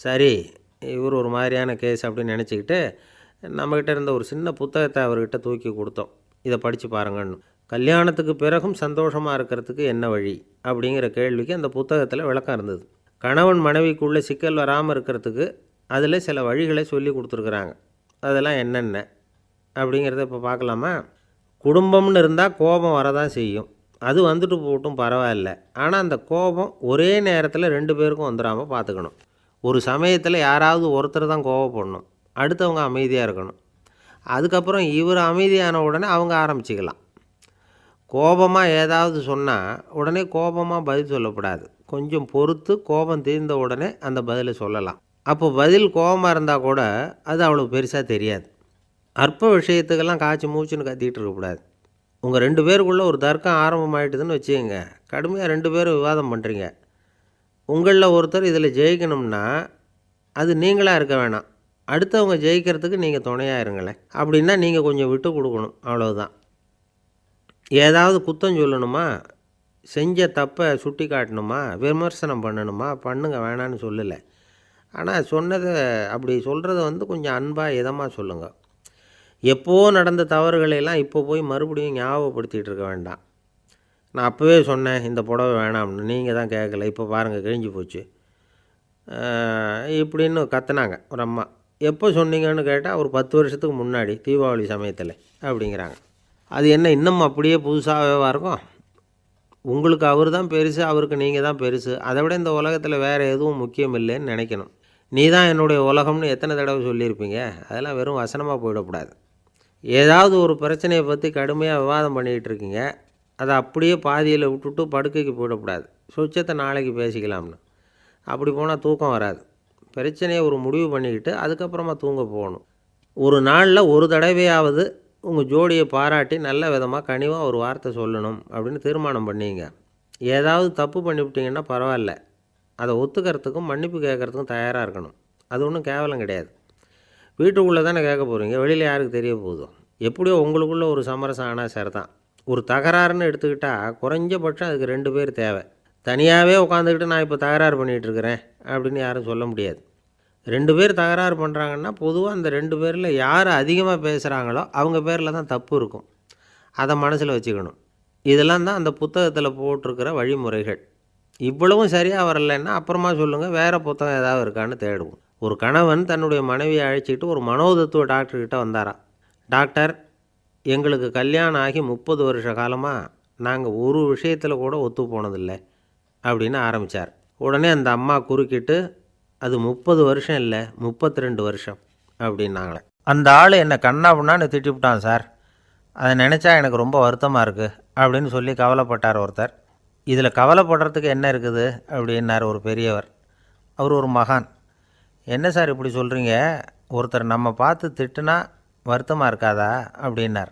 Speaker 2: சரி, இவர் ஒரு மாதிரியான கேஸ் அப்படின்னு நினச்சிக்கிட்டு நம்மக்கிட்ட இருந்த ஒரு சின்ன புத்தகத்தை அவர்கிட்ட தூக்கி கொடுத்தோம். இதை படித்து பாருங்கன்னு. கல்யாணத்துக்கு பிறகும் சந்தோஷமாக இருக்கிறதுக்கு என்ன வழி அப்படிங்கிற கேள்விக்கு அந்த புத்தகத்தில் விளக்கம் இருந்தது. கணவன் மனைவிக்குள்ளே சிக்கல் வராமல் இருக்கிறதுக்கு அதில் சில வழிகளை சொல்லி கொடுத்துருக்குறாங்க. அதெல்லாம் என்னென்ன அப்படிங்கிறத இப்போ பார்க்கலாமா? குடும்பம்னு இருந்தால் கோபம் வரதான் செய்யும், அது வந்துட்டு போட்டும் பரவாயில்ல. ஆனால் அந்த கோபம் ஒரே நேரத்தில் 2 பேருக்கும் வந்துடாமல் பார்த்துக்கணும். ஒரு சமயத்தில் யாராவது ஒருத்தர் தான் கோபப்படணும், அடுத்தவங்க அமைதியாக இருக்கணும். அதுக்கப்புறம் இவர் அமைதியான உடனே அவங்க ஆரம்பிச்சிக்கலாம். கோபமாக ஏதாவது சொன்னால் உடனே கோபமாக பதில் சொல்லக்கூடாது. கொஞ்சம் பொறுத்து கோபம் தீர்ந்த உடனே அந்த பதிலை சொல்லலாம். அப்போ பதில் கோபமாக இருந்தால் கூட அது அவ்வளோ பெருசாக தெரியாது. அற்ப விஷயத்துக்கெல்லாம் காய்ச்சி மூச்சுன்னு கத்திக்கிட்டு இருக்கக்கூடாது. உங்கள் 2 பேருக்குள்ளே ஒரு தர்க்கம் ஆரம்பமாயிட்டுதுன்னு வச்சுக்கோங்க. கடுமையாக 2 பேரும் விவாதம் பண்ணுறீங்க. உங்களில் ஒருத்தர் இதில் ஜெயிக்கணும்னா அது நீங்களாக இருக்க வேணாம், அடுத்தவங்க ஜெயிக்கிறதுக்கு நீங்கள் துணையாக இருங்களேன். அப்படின்னா நீங்கள் கொஞ்சம் விட்டு கொடுக்கணும், அவ்வளவுதான். ஏதாவது குத்தம் சொல்லணுமா, செஞ்ச தப்பை சுட்டி காட்டணுமா, விமர்சனம் பண்ணணுமா, பண்ணுங்க, வேணான்னு சொல்லலை. ஆனால் சொன்னதை அப்படி சொல்கிறத கொஞ்சம் அன்பாக இதமாக சொல்லுங்கள். எப்போ நடந்த தவறுகளையெல்லாம் இப்போ போய் மறுபடியும் ஞாபகப்படுத்திகிட்டு இருக்க வேண்டாம். நான் அப்போவே சொன்னேன் இந்த புடவை வேணாம்னு, நீங்கள் தான் கேட்கல, இப்போ பாருங்கள் கிழிஞ்சு போச்சு இப்படின்னு கத்துனாங்க ஒரு அம்மா. எப்போ சொன்னீங்கன்னு கேட்டால் ஒரு 10 வருஷத்துக்கு முன்னாடி தீபாவளி சமயத்தில் அப்படிங்கிறாங்க. அது என்ன இன்னும் அப்படியே புதுசாகவே இருக்கும்? உங்களுக்கு அவர் தான் பெருசு, அவருக்கு நீங்கள் தான் பெருசு, அதை விட இந்த உலகத்தில் வேறு எதுவும் முக்கியம் இல்லைன்னு நினைக்கணும். நீ தான் என்னுடைய உலகம்னு எத்தனை தடவை சொல்லியிருப்பீங்க? அதெல்லாம் வெறும் வசனமாக போயிடக்கூடாது. ஏதாவது ஒரு பிரச்சனையை பற்றி கடுமையாக விவாதம் பண்ணிக்கிட்டு இருக்கீங்க, அதை அப்படியே பாதியில் விட்டுட்டு படுக்கைக்கு போயிடக்கூடாது. சொச்சத்தை நாளைக்கு பேசிக்கலாம்னு. அப்படி போனால் தூக்கம் வராது. பிரச்சனையை ஒரு முடிவு பண்ணிக்கிட்டு அதுக்கப்புறமா தூங்க போகணும். ஒரு நாளில் ஒரு தடவையாவது உங்கள் ஜோடியை பாராட்டி நல்ல விதமாக கனிவாக ஒரு வார்த்தை சொல்லணும் அப்படின்னு தீர்மானம் பண்ணிங்க. ஏதாவது தப்பு பண்ணிவிட்டிங்கன்னா பரவாயில்ல, அதை ஒத்துக்கிறதுக்கும் மன்னிப்பு கேட்குறதுக்கும் தயாராக இருக்கணும். அது ஒன்றும் கேவலம் கிடையாது. வீட்டுக்குள்ளே தானே கேட்க போகிறீங்க, வெளியில் யாருக்கு தெரிய போகுதோ. எப்படியோ உங்களுக்குள்ளே ஒரு சமரசம் ஆனால் சரிதான். ஒரு தகராறுன்னு எடுத்துக்கிட்டால் குறைஞ்சபட்சம் அதுக்கு 2 பேர் தேவை. தனியாகவே உட்காந்துக்கிட்டு நான் இப்போ தகராறு பண்ணிகிட்ருக்கிறேன் அப்படின்னு யாரும் சொல்ல முடியாது. 2 பேர் தகராறு பண்ணுறாங்கன்னா பொதுவாக அந்த 2 பேரில் யார் அதிகமாக பேசுகிறாங்களோ அவங்க பேரில் தான் தப்பு இருக்கும். அதை மனசில் வச்சுக்கணும். இதெல்லாம் தான் அந்த புத்தகத்தில் போட்டிருக்கிற வழிமுறைகள். இவ்வளவும் சரியாக வரலைன்னா அப்புறமா சொல்லுங்கள், வேறு புத்தகம் ஏதாவது இருக்கான்னு தேடுவோம். ஒரு கணவன் தன்னுடைய மனைவியை அழைச்சிக்கிட்டு ஒரு மனோதத்துவ டாக்டர்கிட்ட வந்தாராம். டாக்டர், எங்களுக்கு கல்யாணம் ஆகி 30 வருஷ காலமாக நாங்கள் ஒரு விஷயத்தில் கூட ஒத்து போனதில்லை அப்படின்னு ஆரம்பித்தார். உடனே அந்த அம்மா குறுக்கிட்டு, அது 30 வருஷம் இல்லை 32 வருஷம் அப்படின்னாங்களே. அந்த ஆள் என்னை கண்ணாப்புண்ணான்னு திட்டிவிட்டான் சார், அதை நினச்சா எனக்கு ரொம்ப வருத்தமாக இருக்குது அப்படின்னு சொல்லி கவலைப்பட்டார் ஒருத்தர். இதில் கவலைப்படுறதுக்கு என்ன இருக்குது அப்படின்னார் ஒரு பெரியவர். அவர் ஒரு மகான். என்ன சார் இப்படி சொல்கிறீங்க, ஒருத்தர் நம்ம பார்த்து திட்டுனா வருத்தமாக இருக்காதா அப்படின்னார்.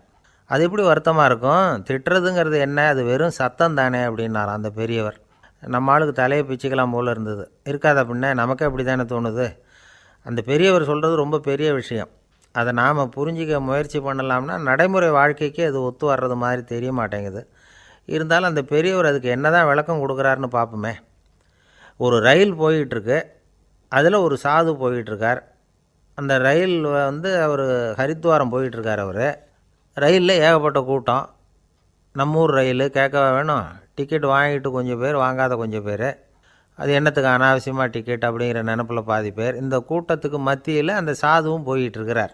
Speaker 2: அது எப்படி வருத்தமாக இருக்கும், திட்டுறதுங்கிறது என்ன, அது வெறும் சத்தம் தானே அப்படின்னார் அந்த பெரியவர். நம்ம ஆளுக்கு தலையை பிச்சுக்கலாம் போல் இருந்தது. இருக்காதா பின்ன, நமக்கே அப்படி தானே தோணுது. அந்த பெரியவர் சொல்கிறது ரொம்ப பெரிய விஷயம். அதை நாம் புரிஞ்சிக்க முயற்சி பண்ணலாம்னா நடைமுறை வாழ்க்கைக்கு அது ஒத்து வர்றது மாதிரி தெரிய மாட்டேங்குது. இருந்தாலும் அந்த பெரியவர் அதுக்கு என்ன தான் விளக்கம் கொடுக்குறாருன்னு பார்ப்போமே. ஒரு ரயில் போயிட்டுருக்கு, அதில் ஒரு சாது போயிட்டுருக்கார். அந்த ரயில் அவர் ஹரித்வாரம் போயிட்டுருக்கார். அவர் ரயிலில் ஏகப்பட்ட கூட்டம். நம்ம ஊர் ரயில் கேட்கவா வேணும், டிக்கெட் வாங்கிட்டு கொஞ்சம் பேர், வாங்காத கொஞ்சம் பேர். அது என்னத்துக்கு அனாவசியமாக டிக்கெட் அப்படிங்கிற நினப்பில் பாதி பேர். இந்த கூட்டத்துக்கு மத்தியில் அந்த சாதுவும் போயிட்டுருக்கிறார்.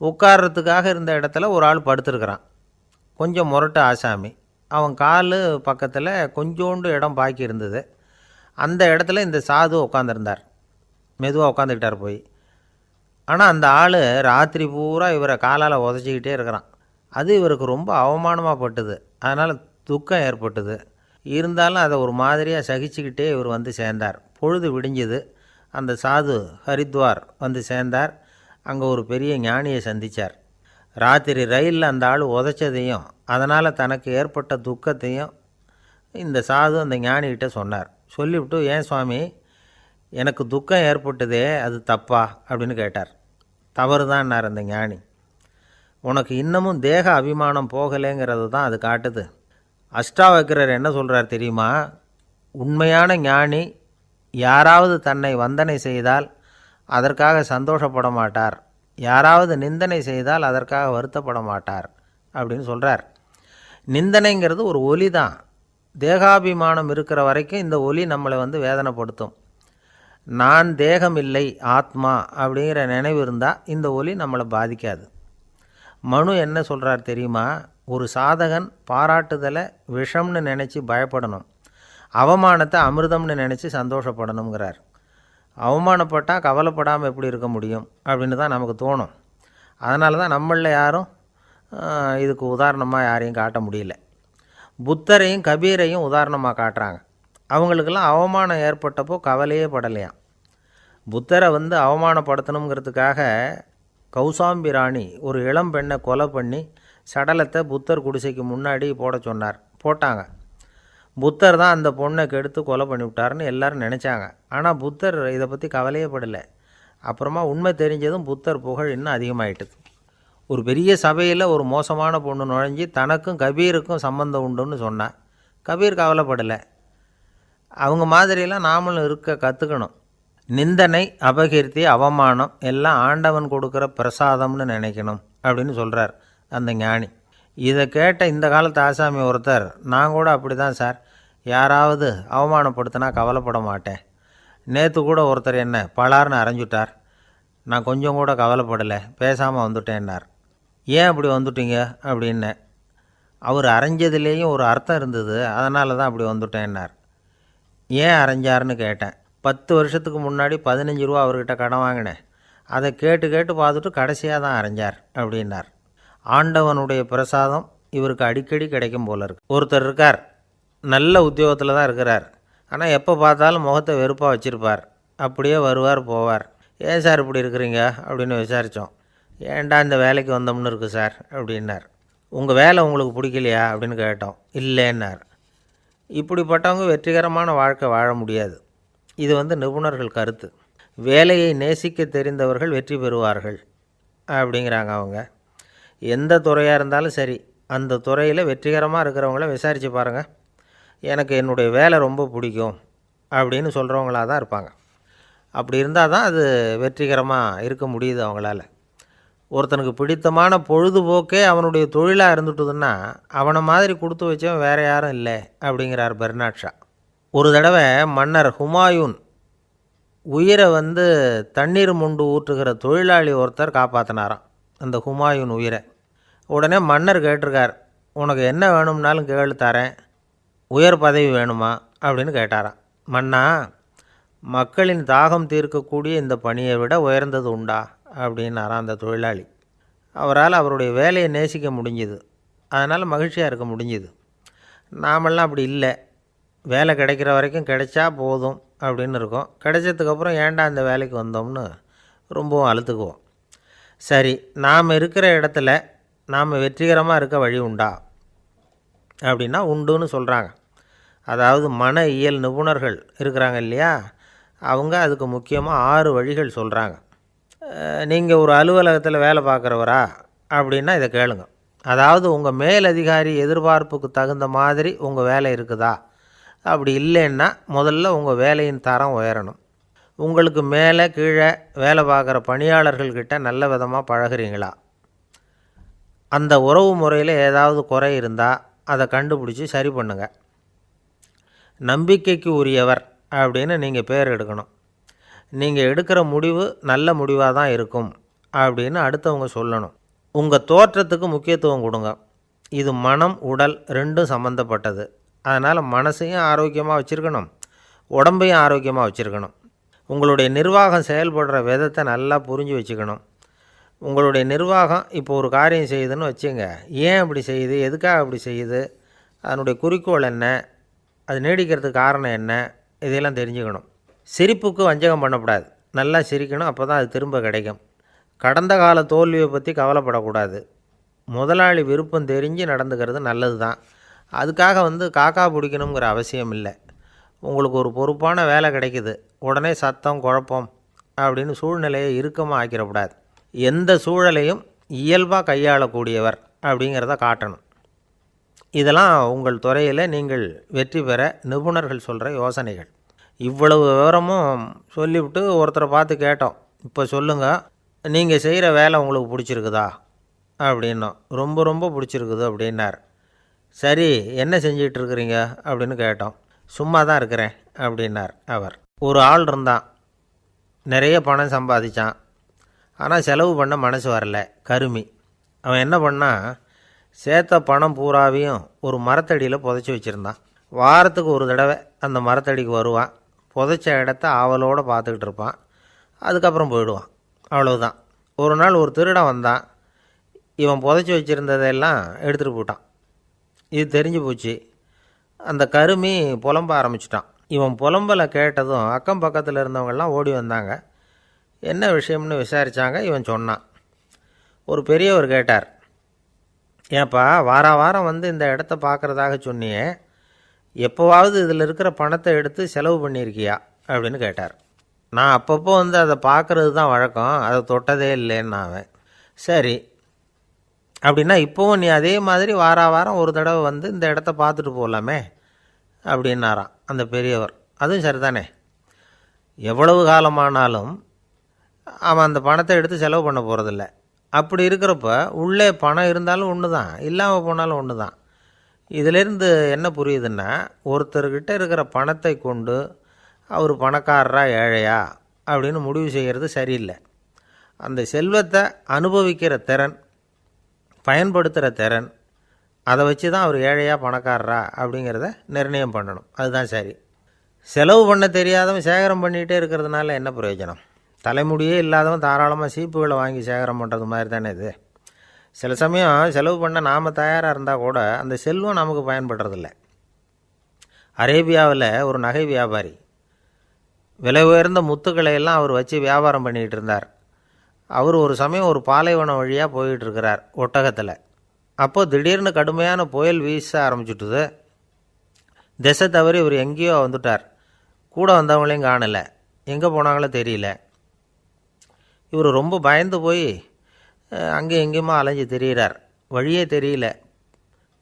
Speaker 2: உட்கார்றதுக்காக இருந்த இடத்துல ஒரு ஆள் படுத்துருக்கிறான். கொஞ்சம் முரட்டு ஆசாமி. அவன் கால் பக்கத்தில் கொஞ்சோண்டு இடம் பாக்கி இருந்தது. அந்த இடத்துல இந்த சாது உட்காந்துருந்தார். மெதுவாக உட்காந்துக்கிட்டார் போய். ஆனால் அந்த ஆள் ராத்திரி பூரா இவரை காலால் உதச்சிக்கிட்டே இருக்கிறான். அது இவருக்கு ரொம்ப அவமானமாக பட்டுது. அதனால் துக்கம் ஏற்பட்டுது. இருந்தாலும் அதை ஒரு மாதிரியாக சகிச்சுக்கிட்டே இவர் வந்து சேர்ந்தார். பொழுது விடிஞ்சுது. அந்த சாது ஹரித்வார் வந்து சேர்ந்தார். அங்கே ஒரு பெரிய ஞானியை சந்தித்தார். ராத்திரி ரயிலில் அந்த ஆள் உதைச்சதையும் அதனால் தனக்கு ஏற்பட்ட துக்கத்தையும் இந்த சாது அந்த ஞானிகிட்ட சொன்னார். சொல்லிவிட்டு, ஏன் சுவாமி, எனக்கு துக்கம் ஏற்பட்டதே அது தப்பா அப்படின்னு கேட்டார். தவறு தான்னார் அந்த ஞானி. உனக்கு இன்னமும் தேக அபிமானம் போகலைங்கிறது தான் அது காட்டுது. அஷ்டாவக்கிரர் என்ன சொல்கிறார் தெரியுமா, உண்மையான ஞானி யாராவது தன்னை வந்தனை செய்தால் அதற்காக சந்தோஷப்பட மாட்டார், யாராவது நிந்தனை செய்தால் அதற்காக வருத்தப்பட மாட்டார் அப்படின்னு சொல்கிறார். நிந்தனைங்கிறது ஒரு ஒலி தான். தேகாபிமானம் இருக்கிற வரைக்கும் இந்த ஒலி நம்மளை வேதனைப்படுத்தும். நான் தேகம் இல்லை ஆத்மா அப்படிங்கிற நினைவு இருந்தால் இந்த ஒலி நம்மளை பாதிக்காது. மனு என்ன சொல்கிறார் தெரியுமா, ஒரு சாதகன் பாராட்டுதலை விஷம்னு நினச்சி பயப்படணும், அவமானத்தை அமிர்தம்னு நினச்சி சந்தோஷப்படணுங்கிறார். அவமானப்பட்டால் கவலைப்படாமல் எப்படி இருக்க முடியும் அப்படின்னு தான் நமக்கு தோணும். அதனால தான் நம்மளில் யாரும் இதுக்கு உதாரணமாக யாரையும் காட்ட முடியல. புத்தரையும் கபீரையும் உதாரணமாக காட்டுறாங்க. அவங்களுக்கெல்லாம் அவமானம் ஏற்பட்டப்போ கவலையே படலையாம். புத்தரை அவமானப்படுத்தணுங்கிறதுக்காக கௌசாம்பி ராணி ஒரு இளம் பெண்ணை கொலை பண்ணி சடலத்தை புத்தர் குடிசைக்கு முன்னாடி போட சொன்னார். போட்டாங்க. புத்தர் தான் அந்த பொண்ணை கெடுத்து கொலை பண்ணிவிட்டார்னு எல்லோரும் நினச்சாங்க. ஆனால் புத்தர் இதை பற்றி கவலையே படலை. அப்புறமா உண்மை தெரிஞ்சதும் புத்தர் புகழ் இன்னும் அதிகமாகிட்டுது. ஒரு பெரிய சபையில் ஒரு மோசமான பொண்ணு நுழைஞ்சி தனக்கும் கபீருக்கும் சம்பந்தம் உண்டுன்னு சொன்னான். கபீர் கவலைப்படலை. அவங்க மாதிரியெல்லாம் நாமளும் இருக்க கற்றுக்கணும். நிந்தனை, அபகீர்த்தி, அவமானம் எல்லாம் ஆண்டவன் கொடுக்குற பிரசாதம்னு நினைக்கணும் அப்படின்னு சொல்கிறார் அந்த ஞானி. இதை கேட்ட இந்த காலத்து ஆசாமி ஒருத்தர், நான் கூட அப்படி தான் சார், யாராவது அவமானப்படுத்தினா கவலைப்பட மாட்டேன். நேற்று கூட ஒருத்தர் என்ன பலார்னு அரைஞ்சுட்டார், நான் கொஞ்சம் கூட கவலைப்படலை, பேசாமல் வந்துட்டேன்னார். ஏன் அப்படி வந்துட்டீங்க அப்படின்னேன். அவர் அரைஞ்சதுலேயும் ஒரு அர்த்தம் இருந்தது, அதனால தான் அப்படி வந்துட்டேன்னார். ஏன் அரைஞ்சாருன்னு கேட்டேன். 10 வருஷத்துக்கு முன்னாடி 15 ரூபா அவர்கிட்ட கடன் வாங்கினேன், அதை கேட்டு கேட்டு பார்த்துட்டு கடைசியாக தான் அரைஞ்சார் அப்படின்னார். ஆண்டவனுடைய பிரசாதம் இவருக்கு அடிக்கடி கிடைக்கும் போல இருக்கு. ஒருத்தர் இருக்கார், நல்ல உத்தியோகத்தில் தான் இருக்கிறார், ஆனால் எப்போ பார்த்தாலும் முகத்தை வெறுப்பாக வச்சுருப்பார். அப்படியே வருவார் போவார். ஏன் சார் இப்படி இருக்கிறீங்க அப்படின்னு விசாரித்தோம். ஏன்டா இந்த வேலைக்கு வந்தோம்னு இருக்குது சார் அப்படின்னார். உங்கள் வேலை உங்களுக்கு பிடிக்கலையா அப்படின்னு கேட்டோம். இல்லைன்னார். இப்படிப்பட்டவங்க வெற்றிகரமான வாழ்க்கை வாழ முடியாது. இது நிபுணர்கள் கருத்து. வேலையை நேசிக்க தெரிந்தவர்கள் வெற்றி பெறுவார்கள் அப்படிங்கிறாங்க அவங்க. எந்த துறையாக இருந்தாலும் சரி, அந்த துறையில் வெற்றிகரமாக இருக்கிறவங்கள விசாரித்து பாருங்கள். எனக்கு என்னுடைய வேலை ரொம்ப பிடிக்கும் அப்படின்னு சொல்கிறவங்களாக தான் இருப்பாங்க. அப்படி இருந்தால் தான் அது வெற்றிகரமாக இருக்க முடியுது அவங்களால. ஒருத்தனுக்கு பிடித்தமான பொழுதுபோக்கே அவனுடைய தொழிலாக இருந்துட்டுதுன்னா அவனை மாதிரி கொடுத்து வச்சவன் வேறு யாரும் இல்லை அப்படிங்கிறார் பெர்னாட் ஷா. ஒரு தடவை மன்னர் ஹுமாயூன் உயிரை தண்ணீர் முண்டு ஊற்றுகிற தொழிலாளி ஒருத்தர் காப்பாற்றினாராம் அந்த ஹுமாயூன் உயிரை. உடனே மன்னர் கேட்டிருக்கார், உனக்கு என்ன வேணும்னாலும் கேளு தரேன், உயர் பதவி வேணுமா அப்படின்னு கேட்டாராம். மன்னா, மக்களின் தாகம் தீர்க்கக்கூடிய இந்த பணியை விட உயர்ந்தது உண்டா அப்படின்னாராம் அந்த தொழிலாளி. அவரால் அவருடைய வேலையை நேசிக்க முடிஞ்சுது, அதனால் மகிழ்ச்சியாக இருக்க முடிஞ்சுது. நாமெல்லாம் அப்படி இல்லை. வேலை கிடைக்கிற வரைக்கும் கிடைச்சா போதும் அப்படின்னு இருக்கோம். கிடைச்சதுக்கப்புறம் ஏன்டா இந்த வேலைக்கு வந்தோம்னு ரொம்பவும் அழுத்துக்குவோம். சரி, நாம் இருக்கிற இடத்துல நாம் வெற்றிகரமாக இருக்க வழி உண்டா அப்படின்னா உண்டுன்னு சொல்கிறாங்க. அதாவது மன இயல் நிபுணர்கள் இருக்கிறாங்க இல்லையா, அவங்க அதுக்கு முக்கியமாக 6 வழிகள் சொல்கிறாங்க. நீங்கள் ஒரு அலுவலகத்தில் வேலை பார்க்குறவரா அப்படின்னா இதை கேளுங்க. அதாவது உங்கள் மேலதிகாரி எதிர்பார்ப்புக்கு தகுந்த மாதிரி உங்கள் வேலை இருக்குதா? அப்படி இல்லைன்னா முதல்ல உங்கள் வேலையின் தரம் உயரணும். உங்களுக்கு மேலே கீழே வேலை பார்க்குற பணியாளர்கள்கிட்ட நல்ல விதமாக பழகிறீங்களா? அந்த உறவு முறையில் ஏதாவது குறை இருந்தால் அதை கண்டுபிடிச்சி சரி பண்ணுங்க. நம்பிக்கைக்கு உரியவர் அப்படின்னு நீங்கள் பேர் எடுக்கணும். நீங்கள் எடுக்கிற முடிவு நல்ல முடிவாக தான் இருக்கும் அப்படின்னு அடுத்தவங்க சொல்லணும். உங்கள் தோற்றத்துக்கு முக்கியத்துவம் கொடுங்க. இது மனம் உடல் ரெண்டும் சம்மந்தப்பட்டது. அதனால் மனசையும் ஆரோக்கியமாக வச்சுருக்கணும், உடம்பையும் ஆரோக்கியமாக வச்சுருக்கணும். உங்களுடைய நிர்வாகம் செயல்படுற விதத்தை நல்லா புரிஞ்சு வச்சுக்கணும். உங்களுடைய நிர்வாகம் இப்போ ஒரு காரியம் செய்யுதுன்னு வச்சுங்க, ஏன் அப்படி செய்யுது, எதுக்காக அப்படி செய்யுது, அதனுடைய குறிக்கோள் என்ன, அது நீடிக்கிறதுக்கு காரணம் என்ன, இதையெல்லாம் தெரிஞ்சுக்கணும். சிரிப்புக்கு வஞ்சகம் பண்ணக்கூடாது, நல்லா சிரிக்கணும், அப்போ தான் அது திரும்ப கிடைக்கும். கடந்த கால தோல்வியை பற்றி கவலைப்படக்கூடாது. முதலாளி விருப்பம் தெரிஞ்சு நடந்துக்கிறது நல்லது தான். அதுக்காக காக்கா பிடிக்கணுங்கிற அவசியம் இல்லை. உங்களுக்கு ஒரு பொறுப்பான வேலை கிடைக்குது, உடனே சத்தம் குழப்பம் அப்படின்னு சூழ்நிலையை இறுக்கமாக ஆக்கிடக்கூடாது. எந்த சூழலையும் இயல்பாக கையாளக்கூடியவர் அப்படிங்கிறத காட்டணும். இதெல்லாம் உங்கள் துறையில் நீங்கள் வெற்றி பெற நிபுணர்கள் சொல்கிற யோசனைகள். இவ்வளவு விவரமும் சொல்லிவிட்டு ஒருத்தரை பார்த்து கேட்டோம், இப்போ சொல்லுங்கள், நீங்கள் செய்கிற வேலை உங்களுக்கு பிடிச்சிருக்குதா அப்படின்னோம். ரொம்ப ரொம்ப பிடிச்சிருக்குது அப்படின்னார். சரி, என்ன செஞ்சிகிட்ருக்குறீங்க அப்படின்னு கேட்டோம். சும்மா தான் இருக்கிறேன் அப்படின்னார் அவர். ஒரு ஆள் இருந்தான், நிறைய பணம் சம்பாதிச்சான், ஆனால் செலவு பண்ண மனசு வரல, கருமி. அவன் என்ன பண்ணான், சேர்த்த பணம் பூராவையும் ஒரு மரத்தடியில் புதைச்சி வச்சுருந்தான். வாரத்துக்கு ஒரு தடவை அந்த மரத்தடிக்கு வருவான், புதைச்ச இடத்த ஆவலோடு பார்த்துக்கிட்டு இருப்பான், அதுக்கப்புறம் போயிடுவான். அவ்வளவுதான். ஒரு நாள் ஒரு திருடன் வந்தான், இவன் புதைச்சி வச்சுருந்ததெல்லாம் எடுத்துகிட்டு போட்டான். இது தெரிஞ்சு போச்சு. அந்த கருமி புலம்ப ஆரம்பிச்சிட்டான். இவன் புலம்பலை கேட்டதும் அக்கம் பக்கத்தில் இருந்தவங்கெல்லாம் ஓடி வந்தாங்க. என்ன விஷயம்னு விசாரித்தாங்க. இவன் சொன்னான். ஒரு பெரியவர் கேட்டார், ஏன்ப்பா வாரம் இந்த இடத்த பார்க்குறதாக சொன்னியே, எப்போவாவது இதில் இருக்கிற பணத்தை எடுத்து செலவு பண்ணியிருக்கியா அப்படின்னு கேட்டார். நான் அப்பப்போ அதை பார்க்குறது தான் வழக்கம், அதை தொட்டதே இல்லைன்னு அவன். சரி, அப்படின்னா இப்போவும் நீ அதே மாதிரி வாரம் ஒரு தடவை இந்த இடத்த பார்த்துட்டு போகலாமே அப்படின்னாராம் அந்த பெரியவர். அதுவும் சரிதானே, எவ்வளவு காலமானாலும் அவன் அந்த பணத்தை எடுத்து செலவு பண்ண போகிறதில்ல. அப்படி இருக்கிறப்ப உள்ளே பணம் இருந்தாலும் ஒன்று தான், இல்லாமல் போனாலும் ஒன்று தான். இதிலேருந்து என்ன புரியுதுன்னா, ஒருத்தர்கிட்ட இருக்கிற பணத்தை கொண்டு அவர் பணக்காரரா ஏழையா அப்படின்னு முடிவு செய்கிறது சரியில்லை. அந்த செல்வத்தை அனுபவிக்கிற திறன், பயன்படுத்துகிற திறன், அதை வச்சு தான் அவர் ஏழையா பணக்காரரா அப்படிங்கிறத நிர்ணயம் பண்ணணும். அதுதான் சரி. செலவு பண்ண தெரியாதவன் சேகரம் பண்ணிகிட்டே இருக்கிறதுனால என்ன பிரயோஜனம்? தலைமுடியே இல்லாதவன் தாராளமாக சீப்புகளை வாங்கி சேகரம் பண்ணுறது மாதிரி தானே இது. சில சமயம் செலவு பண்ண நாம் தயாராக இருந்தால் கூட அந்த செல்வம் நமக்கு பயன்படுறதில்ல. அரேபியாவில் ஒரு நகை வியாபாரி விலை உயர்ந்த முத்துக்களை எல்லாம் அவர் வச்சு வியாபாரம் பண்ணிகிட்டு இருந்தார். அவர் ஒரு சமயம் ஒரு பாலைவனம் வழியாக போயிட்டு இருக்கிறார் ஒட்டகத்தில். அப்போது திடீர்னு கடுமையான புயல் வீச ஆரம்பிச்சுட்டுது. திசை தவறி இவர் எங்கேயோ வந்துட்டார். கூட வந்தவங்களையும் காணலை, எங்கே போனாங்களோ தெரியல. இவர் ரொம்ப பயந்து போய் அங்கேயும் எங்கேயுமா அலைஞ்சு திரியிறார். வழியே தெரியல,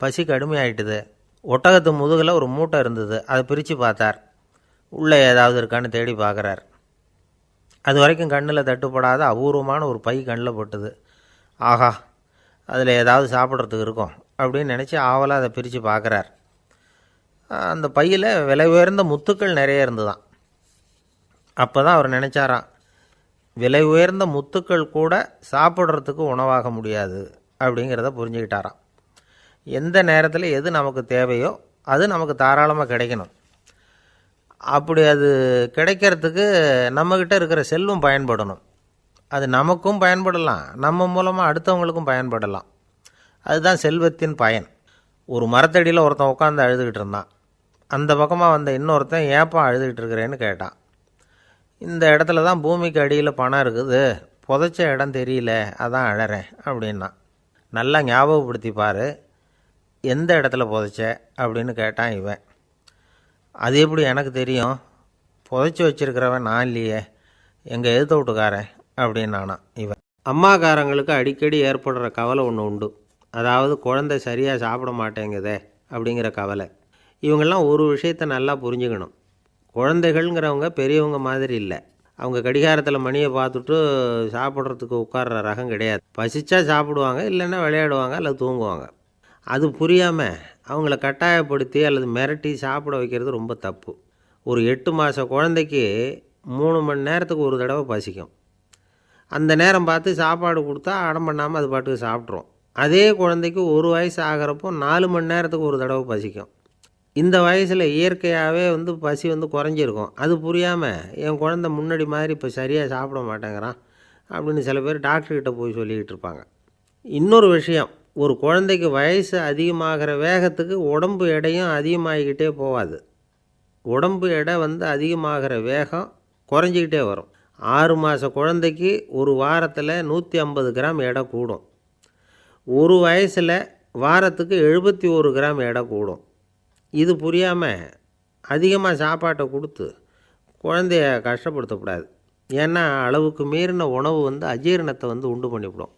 Speaker 2: பசி கடுமையாயிட்டுது. ஒட்டகத்து முதுகில் ஒரு மூட்டை இருந்தது, அதை பிரித்து பார்த்தார். உள்ளே ஏதாவது இருக்கான்னு தேடி பார்க்குறார். அது வரைக்கும் கண்ணில் தட்டுப்படாத அபூர்வமான ஒரு பை கண்ணில் பட்டுது. ஆஹா, அதில் ஏதாவது சாப்பிட்றதுக்கு இருக்கும் அப்படின்னு நினச்சி ஆவலாக அதை பிரித்து பார்க்குறார். அந்த பையில் விலை உயர்ந்த முத்துக்கள் நிறைய இருந்துதான். அப்போ தான் அவர் நினச்சாராம், விலை உயர்ந்த முத்துக்கள் கூட சாப்பிட்றதுக்கு உணவாக முடியாது அப்படிங்கிறத புரிஞ்சுக்கிட்டாராம். எந்த நேரத்தில் எது நமக்கு தேவையோ அது நமக்கு தாராளமாக கிடைக்கணும். அப்படி அது கிடைக்கிறதுக்கு நம்மக்கிட்ட இருக்கிற செல்வம் பயன்படணும். அது நமக்கும் பயன்படலாம், நம்ம மூலமாக அடுத்தவங்களுக்கும் பயன்படலாம். அதுதான் செல்வத்தின் பயன். ஒரு மரத்தடியில் ஒருத்தன் உட்காந்து அழுதுகிட்டு இருந்தான். அந்த பக்கமாக வந்த இன்னொருத்தன் ஏப்பா அழுதுகிட்டு இருக்கிறேன்னு கேட்டான். இந்த இடத்துல தான் பூமிக்கு அடியில் பணம் இருக்குது, புதைச்ச இடம் தெரியல, அதான் அழறேன் அப்படின்னா. நல்லா ஞாபகப்படுத்தி பாரு, எந்த இடத்துல புதைச்ச அப்படின்னு கேட்டான் இவன். அது எப்படி எனக்கு தெரியும், புதைச்சி வச்சிருக்கிறவன் நான் இல்லையே, எங்கள் எதிர்த்த வீட்டுக்காரன் அப்படின்னானா இவன். அம்மாக்காரங்களுக்கு அடிக்கடி ஏற்படுற கவலை ஒன்று உண்டு. அதாவது குழந்தை சரியாக சாப்பிட மாட்டேங்குதே அப்படிங்கிற கவலை. இவங்கெல்லாம் ஒரு விஷயத்தை நல்லா புரிஞ்சுக்கணும். குழந்தைகள்ங்கிறவங்க பெரியவங்க மாதிரி இல்லை. அவங்க கடிகாரத்தில் மணியை பார்த்துட்டு சாப்பிட்றதுக்கு உட்கார்ற ரகம் கிடையாது. பசிச்சா சாப்பிடுவாங்க, இல்லைன்னா விளையாடுவாங்க அல்லது தூங்குவாங்க. அது புரியாமல் அவங்கள கட்டாயப்படுத்தி அல்லது மிரட்டி சாப்பிட வைக்கிறது ரொம்ப தப்பு. ஒரு 8 மாத குழந்தைக்கு 3 மணி நேரத்துக்கு ஒரு தடவை பசிக்கும். அந்த நேரம் பார்த்து சாப்பாடு கொடுத்தா அடம் பண்ணாமல் அது பாட்டுக்கு சாப்பிட்றோம். அதே குழந்தைக்கு 1 வயசு ஆகிறப்போ 4 மணி நேரத்துக்கு ஒரு தடவை பசிக்கும். இந்த வயசில் இயற்கையாகவே பசி குறைஞ்சிருக்கும். அது புரியாமல் என் குழந்தை முன்னாடி மாதிரி இப்போ சரியாக சாப்பிட மாட்டேங்கிறான் அப்படின்னு சில பேர் டாக்டர்கிட்ட போய் சொல்லிக்கிட்டு இருப்பாங்க. இன்னொரு விஷயம், ஒரு குழந்தைக்கு வயசு அதிகமாகிற வேகத்துக்கு உடம்பு எடையும் அதிகமாகிக்கிட்டே போகாது. உடம்பு எடை அதிகமாகிற வேகம் குறைஞ்சிக்கிட்டே வரும். 6 மாத குழந்தைக்கு ஒரு வாரத்தில் 150 கிராம் எடை கூடும். ஒரு வயசில் வாரத்துக்கு 71 கிராம் எடை கூடும். இது புரியாமல் அதிகமாக சாப்பாட்டை கொடுத்து குழந்தைய கஷ்டப்படுத்தக்கூடாது. ஏன்னா அளவுக்கு மீறின உணவு அஜீரணத்தை உண்டு பண்ணிவிடும்.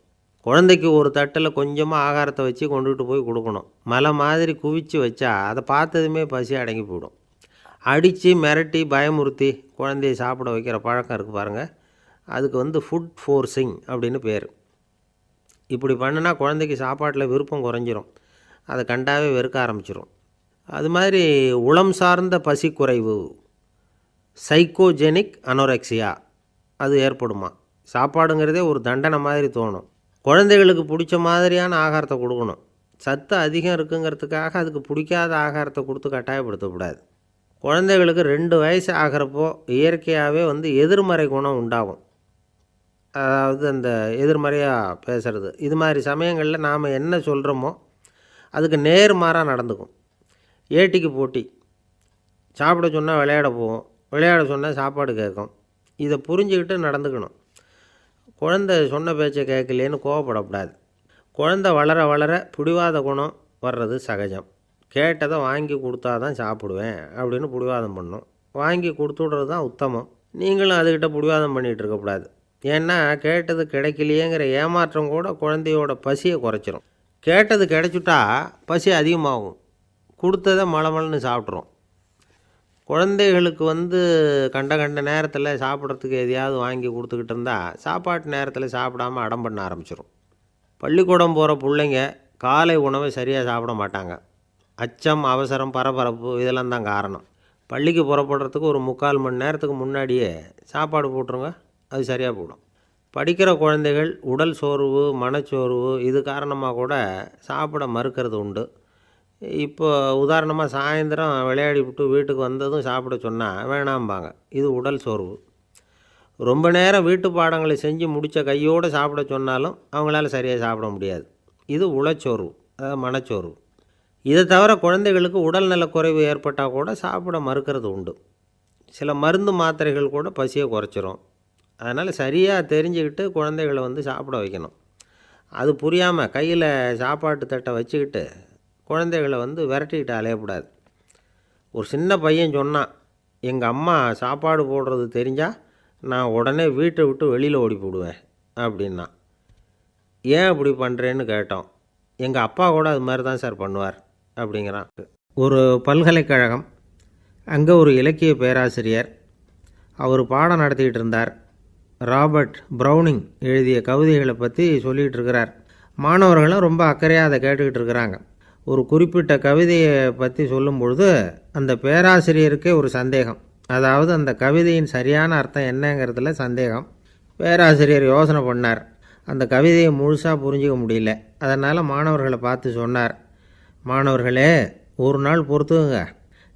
Speaker 2: குழந்தைக்கு ஒரு தட்டில் கொஞ்சமாக ஆகாரத்தை வச்சு கொண்டுகிட்டு போய் கொடுக்கணும். மலை மாதிரி குவிச்சு வச்சா அதை பார்த்ததுமே பசி அடங்கி போயிடும். அடித்து மிரட்டி பயமுறுத்தி குழந்தைய சாப்பிட வைக்கிற பழக்கம் இருக்குது பாருங்கள், அதுக்கு ஃபுட் ஃபோர்ஸிங் அப்படின்னு பேர். இப்படி பண்ணினா குழந்தைக்கு சாப்பாட்டில் விருப்பம் குறைஞ்சிரும், அதை கண்டாவே வெறுக்க ஆரம்பிச்சிடும். அது மாதிரி உளம் சார்ந்த பசி குறைவு, சைக்கோஜெனிக் அனோரெக்சியா, அது ஏற்படுமா. சாப்பாடுங்கிறதே ஒரு தண்டனை மாதிரி தோணும். குழந்தைகளுக்கு பிடிச்ச மாதிரியான ஆகாரத்தை கொடுக்கணும். சத்து அதிகம் இருக்குங்கிறதுக்காக அதுக்கு பிடிக்காத ஆகாரத்தை கொடுத்து கட்டாயப்படுத்தக்கூடாது. குழந்தைகளுக்கு 2 வயசு ஆகிறப்போ இயற்கையாகவே எதிர்மறை குணம் உண்டாகும். அதாவது அந்த எதிர்மறையாக பேசுகிறது. இது மாதிரி சமயங்களில் நாம் என்ன சொல்கிறோமோ அதுக்கு நேர்மாறாக நடந்துக்கும். ஏட்டிக்கு போட்டி, சாப்பிட சொன்னால் விளையாட போகும், விளையாட சொன்னால் சாப்பாடு கேட்கும். இதை புரிஞ்சுக்கிட்டு நடந்துக்கணும். குழந்தை சொன்ன பேச்சை கேட்கலேன்னு கோவப்படக்கூடாது. குழந்தை வளர வளர பிடிவாத குணம் வர்றது சகஜம். கேட்டதை வாங்கி கொடுத்தா தான் சாப்பிடுவேன் அப்படின்னு பிடிவாதம் பண்ணும். வாங்கி கொடுத்துடுறது தான் உத்தமம். நீங்களும் அதுக்கிட்ட பிடிவாதம் பண்ணிகிட்டு இருக்கக்கூடாது. ஏன்னா கேட்டது கிடைக்கலையேங்கிற ஏமாற்றம் கூட குழந்தையோட பசியை குறைச்சிரும். கேட்டது கிடைச்சிட்டா பசி அதிகமாகும், கொடுத்ததை மலமலன்னு சாப்பிட்றோம். குழந்தைகளுக்கு கண்ட நேரத்தில் சாப்பிட்றதுக்கு எதையாவது வாங்கி கொடுத்துக்கிட்டு இருந்தால் சாப்பாட்டு நேரத்தில் சாப்பிடாமல் அடம் பண்ண ஆரம்பிச்சிடும். பள்ளிக்கூடம் போகிற பிள்ளைங்க காலை உணவை சரியாக சாப்பிட மாட்டாங்க. அச்சம், அவசரம், பரபரப்பு இதெல்லாம் தான் காரணம். பள்ளிக்கு புறப்படுறதுக்கு ஒரு 3/4 மணி நேரத்துக்கு முன்னாடியே சாப்பாடு போட்டுருங்க, அது சரியாக போடும். படிக்கிற குழந்தைகள் உடல் சோர்வு, மனச்சோர்வு இது காரணமாக கூட சாப்பிட மறுக்கிறது உண்டு. இப்போ உதாரணமாக சாயந்தரம் விளையாடி விட்டு வீட்டுக்கு வந்ததும் சாப்பிட சொன்னால் வேணாம்பாங்க. இது உடல் சோர்வு. ரொம்ப நேரம் வீட்டு பாடங்களை செஞ்சு முடித்த கையோடு சாப்பிட சொன்னாலும் அவங்களால சரியாக சாப்பிட முடியாது. இது உளச்சோர்வு, அதாவது மனச்சோர்வு. இதை தவிர குழந்தைகளுக்கு உடல்நலக்குறைவு ஏற்பட்டால் கூட சாப்பிட மறுக்கிறது உண்டு. சில மருந்து மாத்திரைகள் கூட பசியை குறைச்சிரும். அதனால் சரியாக தெரிஞ்சுக்கிட்டு குழந்தைகளை சாப்பிட வைக்கணும். அது புரியாமல் கையில் சாப்பாட்டு தட்டை வச்சுக்கிட்டு குழந்தைகளை விரட்டிக்கிட்டு அலையக்கூடாது. ஒரு சின்ன பையன் சொன்னான், எங்கள் அம்மா சாப்பாடு போடுறது தெரிஞ்சால் நான் உடனே வீட்டை விட்டு வெளியில் ஓடி போடுவேன் அப்படின்னா. ஏன் அப்படி பண்ணுறேன்னு கேட்டோம். எங்கள் அப்பா கூட அது மாதிரி தான் சார் பண்ணுவார் அப்படிங்கிறான். ஒரு பல்கலைக்கழகம், அங்கே ஒரு இலக்கிய பேராசிரியர், அவர் பாடம் நடத்திக்கிட்டு இருந்தார். ராபர்ட் ப்ரௌனிங் எழுதிய கவிதைகளை பற்றி சொல்லிகிட்டு இருக்கிறார். மாணவர்களும் ரொம்ப அக்கறையாக அதை கேட்டுக்கிட்டு இருக்கிறாங்க. ஒரு குறிப்பிட்ட கவிதையை பற்றி சொல்லும் பொழுது அந்த பேராசிரியருக்கே ஒரு சந்தேகம். அதாவது அந்த கவிதையின் சரியான அர்த்தம் என்னங்கிறதுல சந்தேகம். பேராசிரியர் யோசனை பண்ணார். அந்த கவிதையை முழுசாக புரிஞ்சிக்க முடியல. அதனால் மாணவர்களை பார்த்து சொன்னார், மாணவர்களே, ஒரு நாள் பொறுத்துக்குங்க.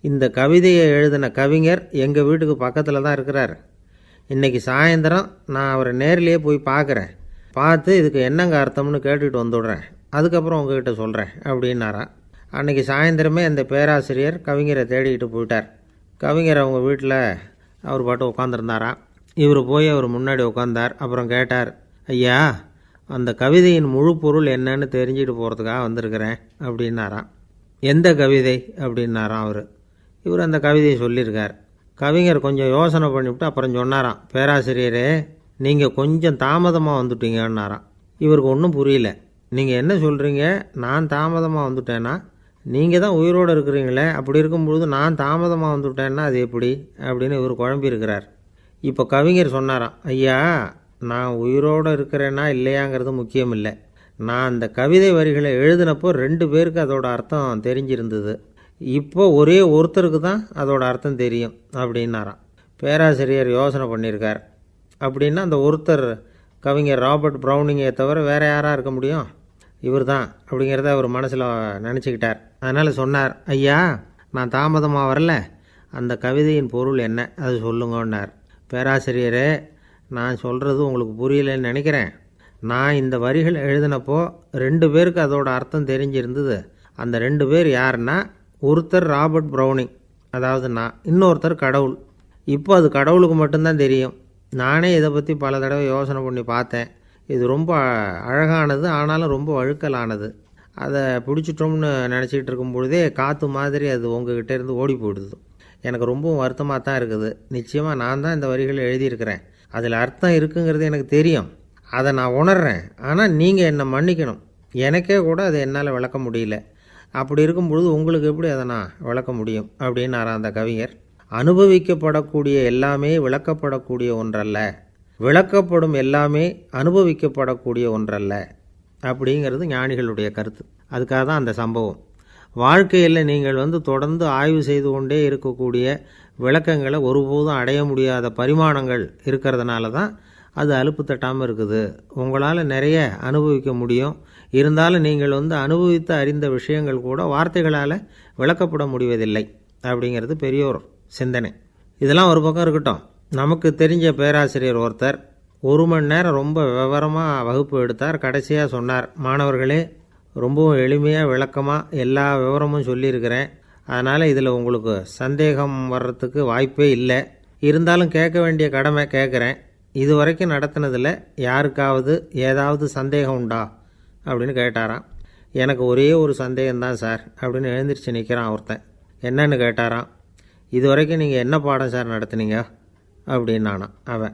Speaker 2: இந்த கவிதையை எழுதின கவிஞர் எங்கள் வீட்டுக்கு பக்கத்தில் தான் இருக்கிறார். இன்றைக்கி சாயந்தரம் நான் அவரை நேரிலேயே போய் பார்க்குறேன். பார்த்து இதுக்கு என்னங்க அர்த்தம்னு கேட்டுக்கிட்டு வந்துவிடுறேன். அதுக்கப்புறம் உங்ககிட்ட சொல்கிறேன் அப்படின்னாராம். அன்றைக்கி சாயந்தரமே அந்த பேராசிரியர் கவிஞரை தேடிக்கிட்டு போயிட்டார். கவிஞர் அவங்க வீட்டில் அவர் பாட்டு உட்காந்துருந்தாராம். இவர் போய் அவர் முன்னாடி உட்காந்தார். அப்புறம் கேட்டார், ஐயா, அந்த கவிதையின் முழு பொருள் என்னன்னு தெரிஞ்சுட்டு போகிறதுக்காக வந்திருக்கிறேன் அப்படின்னாராம். எந்த கவிதை அப்படின்னாராம் அவர். இவர் அந்த கவிதையை சொல்லியிருக்கார். கவிஞர் கொஞ்சம் யோசனை பண்ணிவிட்டு அப்புறம் சொன்னாராம், பேராசிரியரே, நீங்கள் கொஞ்சம் தாமதமாக வந்துட்டீங்கன்னாராம். இவருக்கு ஒன்றும் புரியல. நீங்கள் என்ன சொல்கிறீங்க? நான் தாமதமாக வந்துட்டேன்னா? நீங்கள் தான் உயிரோடு இருக்கிறீங்களே, அப்படி இருக்கும்பொழுது நான் தாமதமாக வந்துவிட்டேன்னா அது எப்படி அப்படின்னு இவர் குழம்பியிருக்கிறார். இப்போ கவிஞர் சொன்னாராம், ஐயா, நான் உயிரோடு இருக்கிறேன்னா இல்லையாங்கிறது முக்கியம் இல்லை. நான் அந்த கவிதை வரிகளை எழுதினப்போ 2 பேருக்கு அதோட அர்த்தம் தெரிஞ்சிருந்தது. இப்போ ஒரே ஒருத்தருக்கு தான் அதோட அர்த்தம் தெரியும் அப்படின்னாராம். பேராசிரியர் யோசனை பண்ணியிருக்கார். அப்படின்னா அந்த ஒருத்தர் கவிஞர் ராபர்ட் ப்ரௌனிங்கை தவிர வேறு யாராக இருக்க முடியும்? இவர் தான் அப்படிங்கிறத அவர் மனசில் நினச்சிக்கிட்டார். அதனால் சொன்னார், ஐயா, நான் தாமதமாக வரல, அந்த கவிதையின் பொருள் என்ன அது சொல்லுங்கன்னார். பேராசிரியரே, நான் சொல்கிறது உங்களுக்கு புரியலைன்னு நினைக்கிறேன். நான் இந்த வரிகள் எழுதினப்போ 2 பேருக்கு அதோட அர்த்தம் தெரிஞ்சிருந்தது. அந்த 2 பேர் யாருன்னா, ஒருத்தர் ராபர்ட் ப்ரௌனிங், அதாவது நான், இன்னொருத்தர் கடவுள். இப்போ அது கடவுளுக்கு மட்டும்தான் தெரியும். நானே இதை பற்றி பல தடவை யோசனை பண்ணி பார்த்தேன். இது ரொம்ப அழகானது, ஆனாலும் ரொம்ப வழுக்கலானது. அதை பிடிச்சிட்டோம்னு நினச்சிக்கிட்டு இருக்கும் பொழுதே காற்று மாதிரி அது உங்ககிட்ட இருந்து ஓடி போயிடுது. எனக்கு ரொம்பவும் வருத்தமாக தான் இருக்குது. நிச்சயமாக நான் தான் இந்த வரிகளை எழுதியிருக்கிறேன். அதில் அர்த்தம் இருக்குங்கிறது எனக்கு தெரியும். அதை நான் உணர்கிறேன். ஆனால் நீங்கள் என்னை மன்னிக்கணும். எனக்கே கூட அதை என்னால் விளக்க முடியல. அப்படி இருக்கும் பொழுது உங்களுக்கு எப்படி அதை நான் விளக்க முடியும் அப்படின்னாரா அந்த கவிஞர். அனுபவிக்கப்படக்கூடிய எல்லாமே விளக்கப்படக்கூடிய ஒன்றல்ல, விளக்கப்படும் எல்லாமே அனுபவிக்கப்படக்கூடிய ஒன்றல்ல அப்படிங்கிறது ஞானிகளுடைய கருத்து. அதுக்காக தான் அந்த சம்பவம். வாழ்க்கையில் நீங்கள் தொடர்ந்து ஆய்வு செய்து கொண்டே இருக்கக்கூடிய விளக்கங்களை ஒருபோதும் அடைய முடியாத பரிமாணங்கள் இருக்கிறதுனால தான் அது அலுப்பு தட்டாமல் இருக்குது. உங்களால் நிறைய அனுபவிக்க முடியும். இருந்தாலும் நீங்கள் அனுபவித்து அறிந்த விஷயங்கள் கூட வார்த்தைகளால் விளக்கப்பட முடிவதில்லை அப்படிங்கிறது பெரியோர் சிந்தனை. இதெல்லாம் ஒரு பக்கம் இருக்கட்டும். நமக்கு தெரிஞ்ச பேராசிரியர் ஒருத்தர் 1 மணி நேரம் ரொம்ப விவரமாக வகுப்பு எடுத்தார். கடைசியாக சொன்னார், மாணவர்களே, ரொம்பவும் எளிமையாக விளக்கமாக எல்லா விவரமும் சொல்லியிருக்கிறேன். அதனால் இதில் உங்களுக்கு சந்தேகம் வர்றதுக்கு வாய்ப்பே இல்லை. இருந்தாலும் கேட்க வேண்டிய கடமை கேட்குறேன். இது வரைக்கும் நடத்தினதில் யாருக்காவது ஏதாவது சந்தேகம் உண்டா அப்படின்னு கேட்டாராம். எனக்கு ஒரே ஒரு சந்தேகம்தான் சார் அப்படின்னு எழுந்திரிச்சு நிற்கிறான் ஒருத்தன். என்னன்னு கேட்டாராம். இது வரைக்கும் நீங்கள் என்ன பாடம் சார் நடத்துனீங்க அப்படின்னானான் அவன்.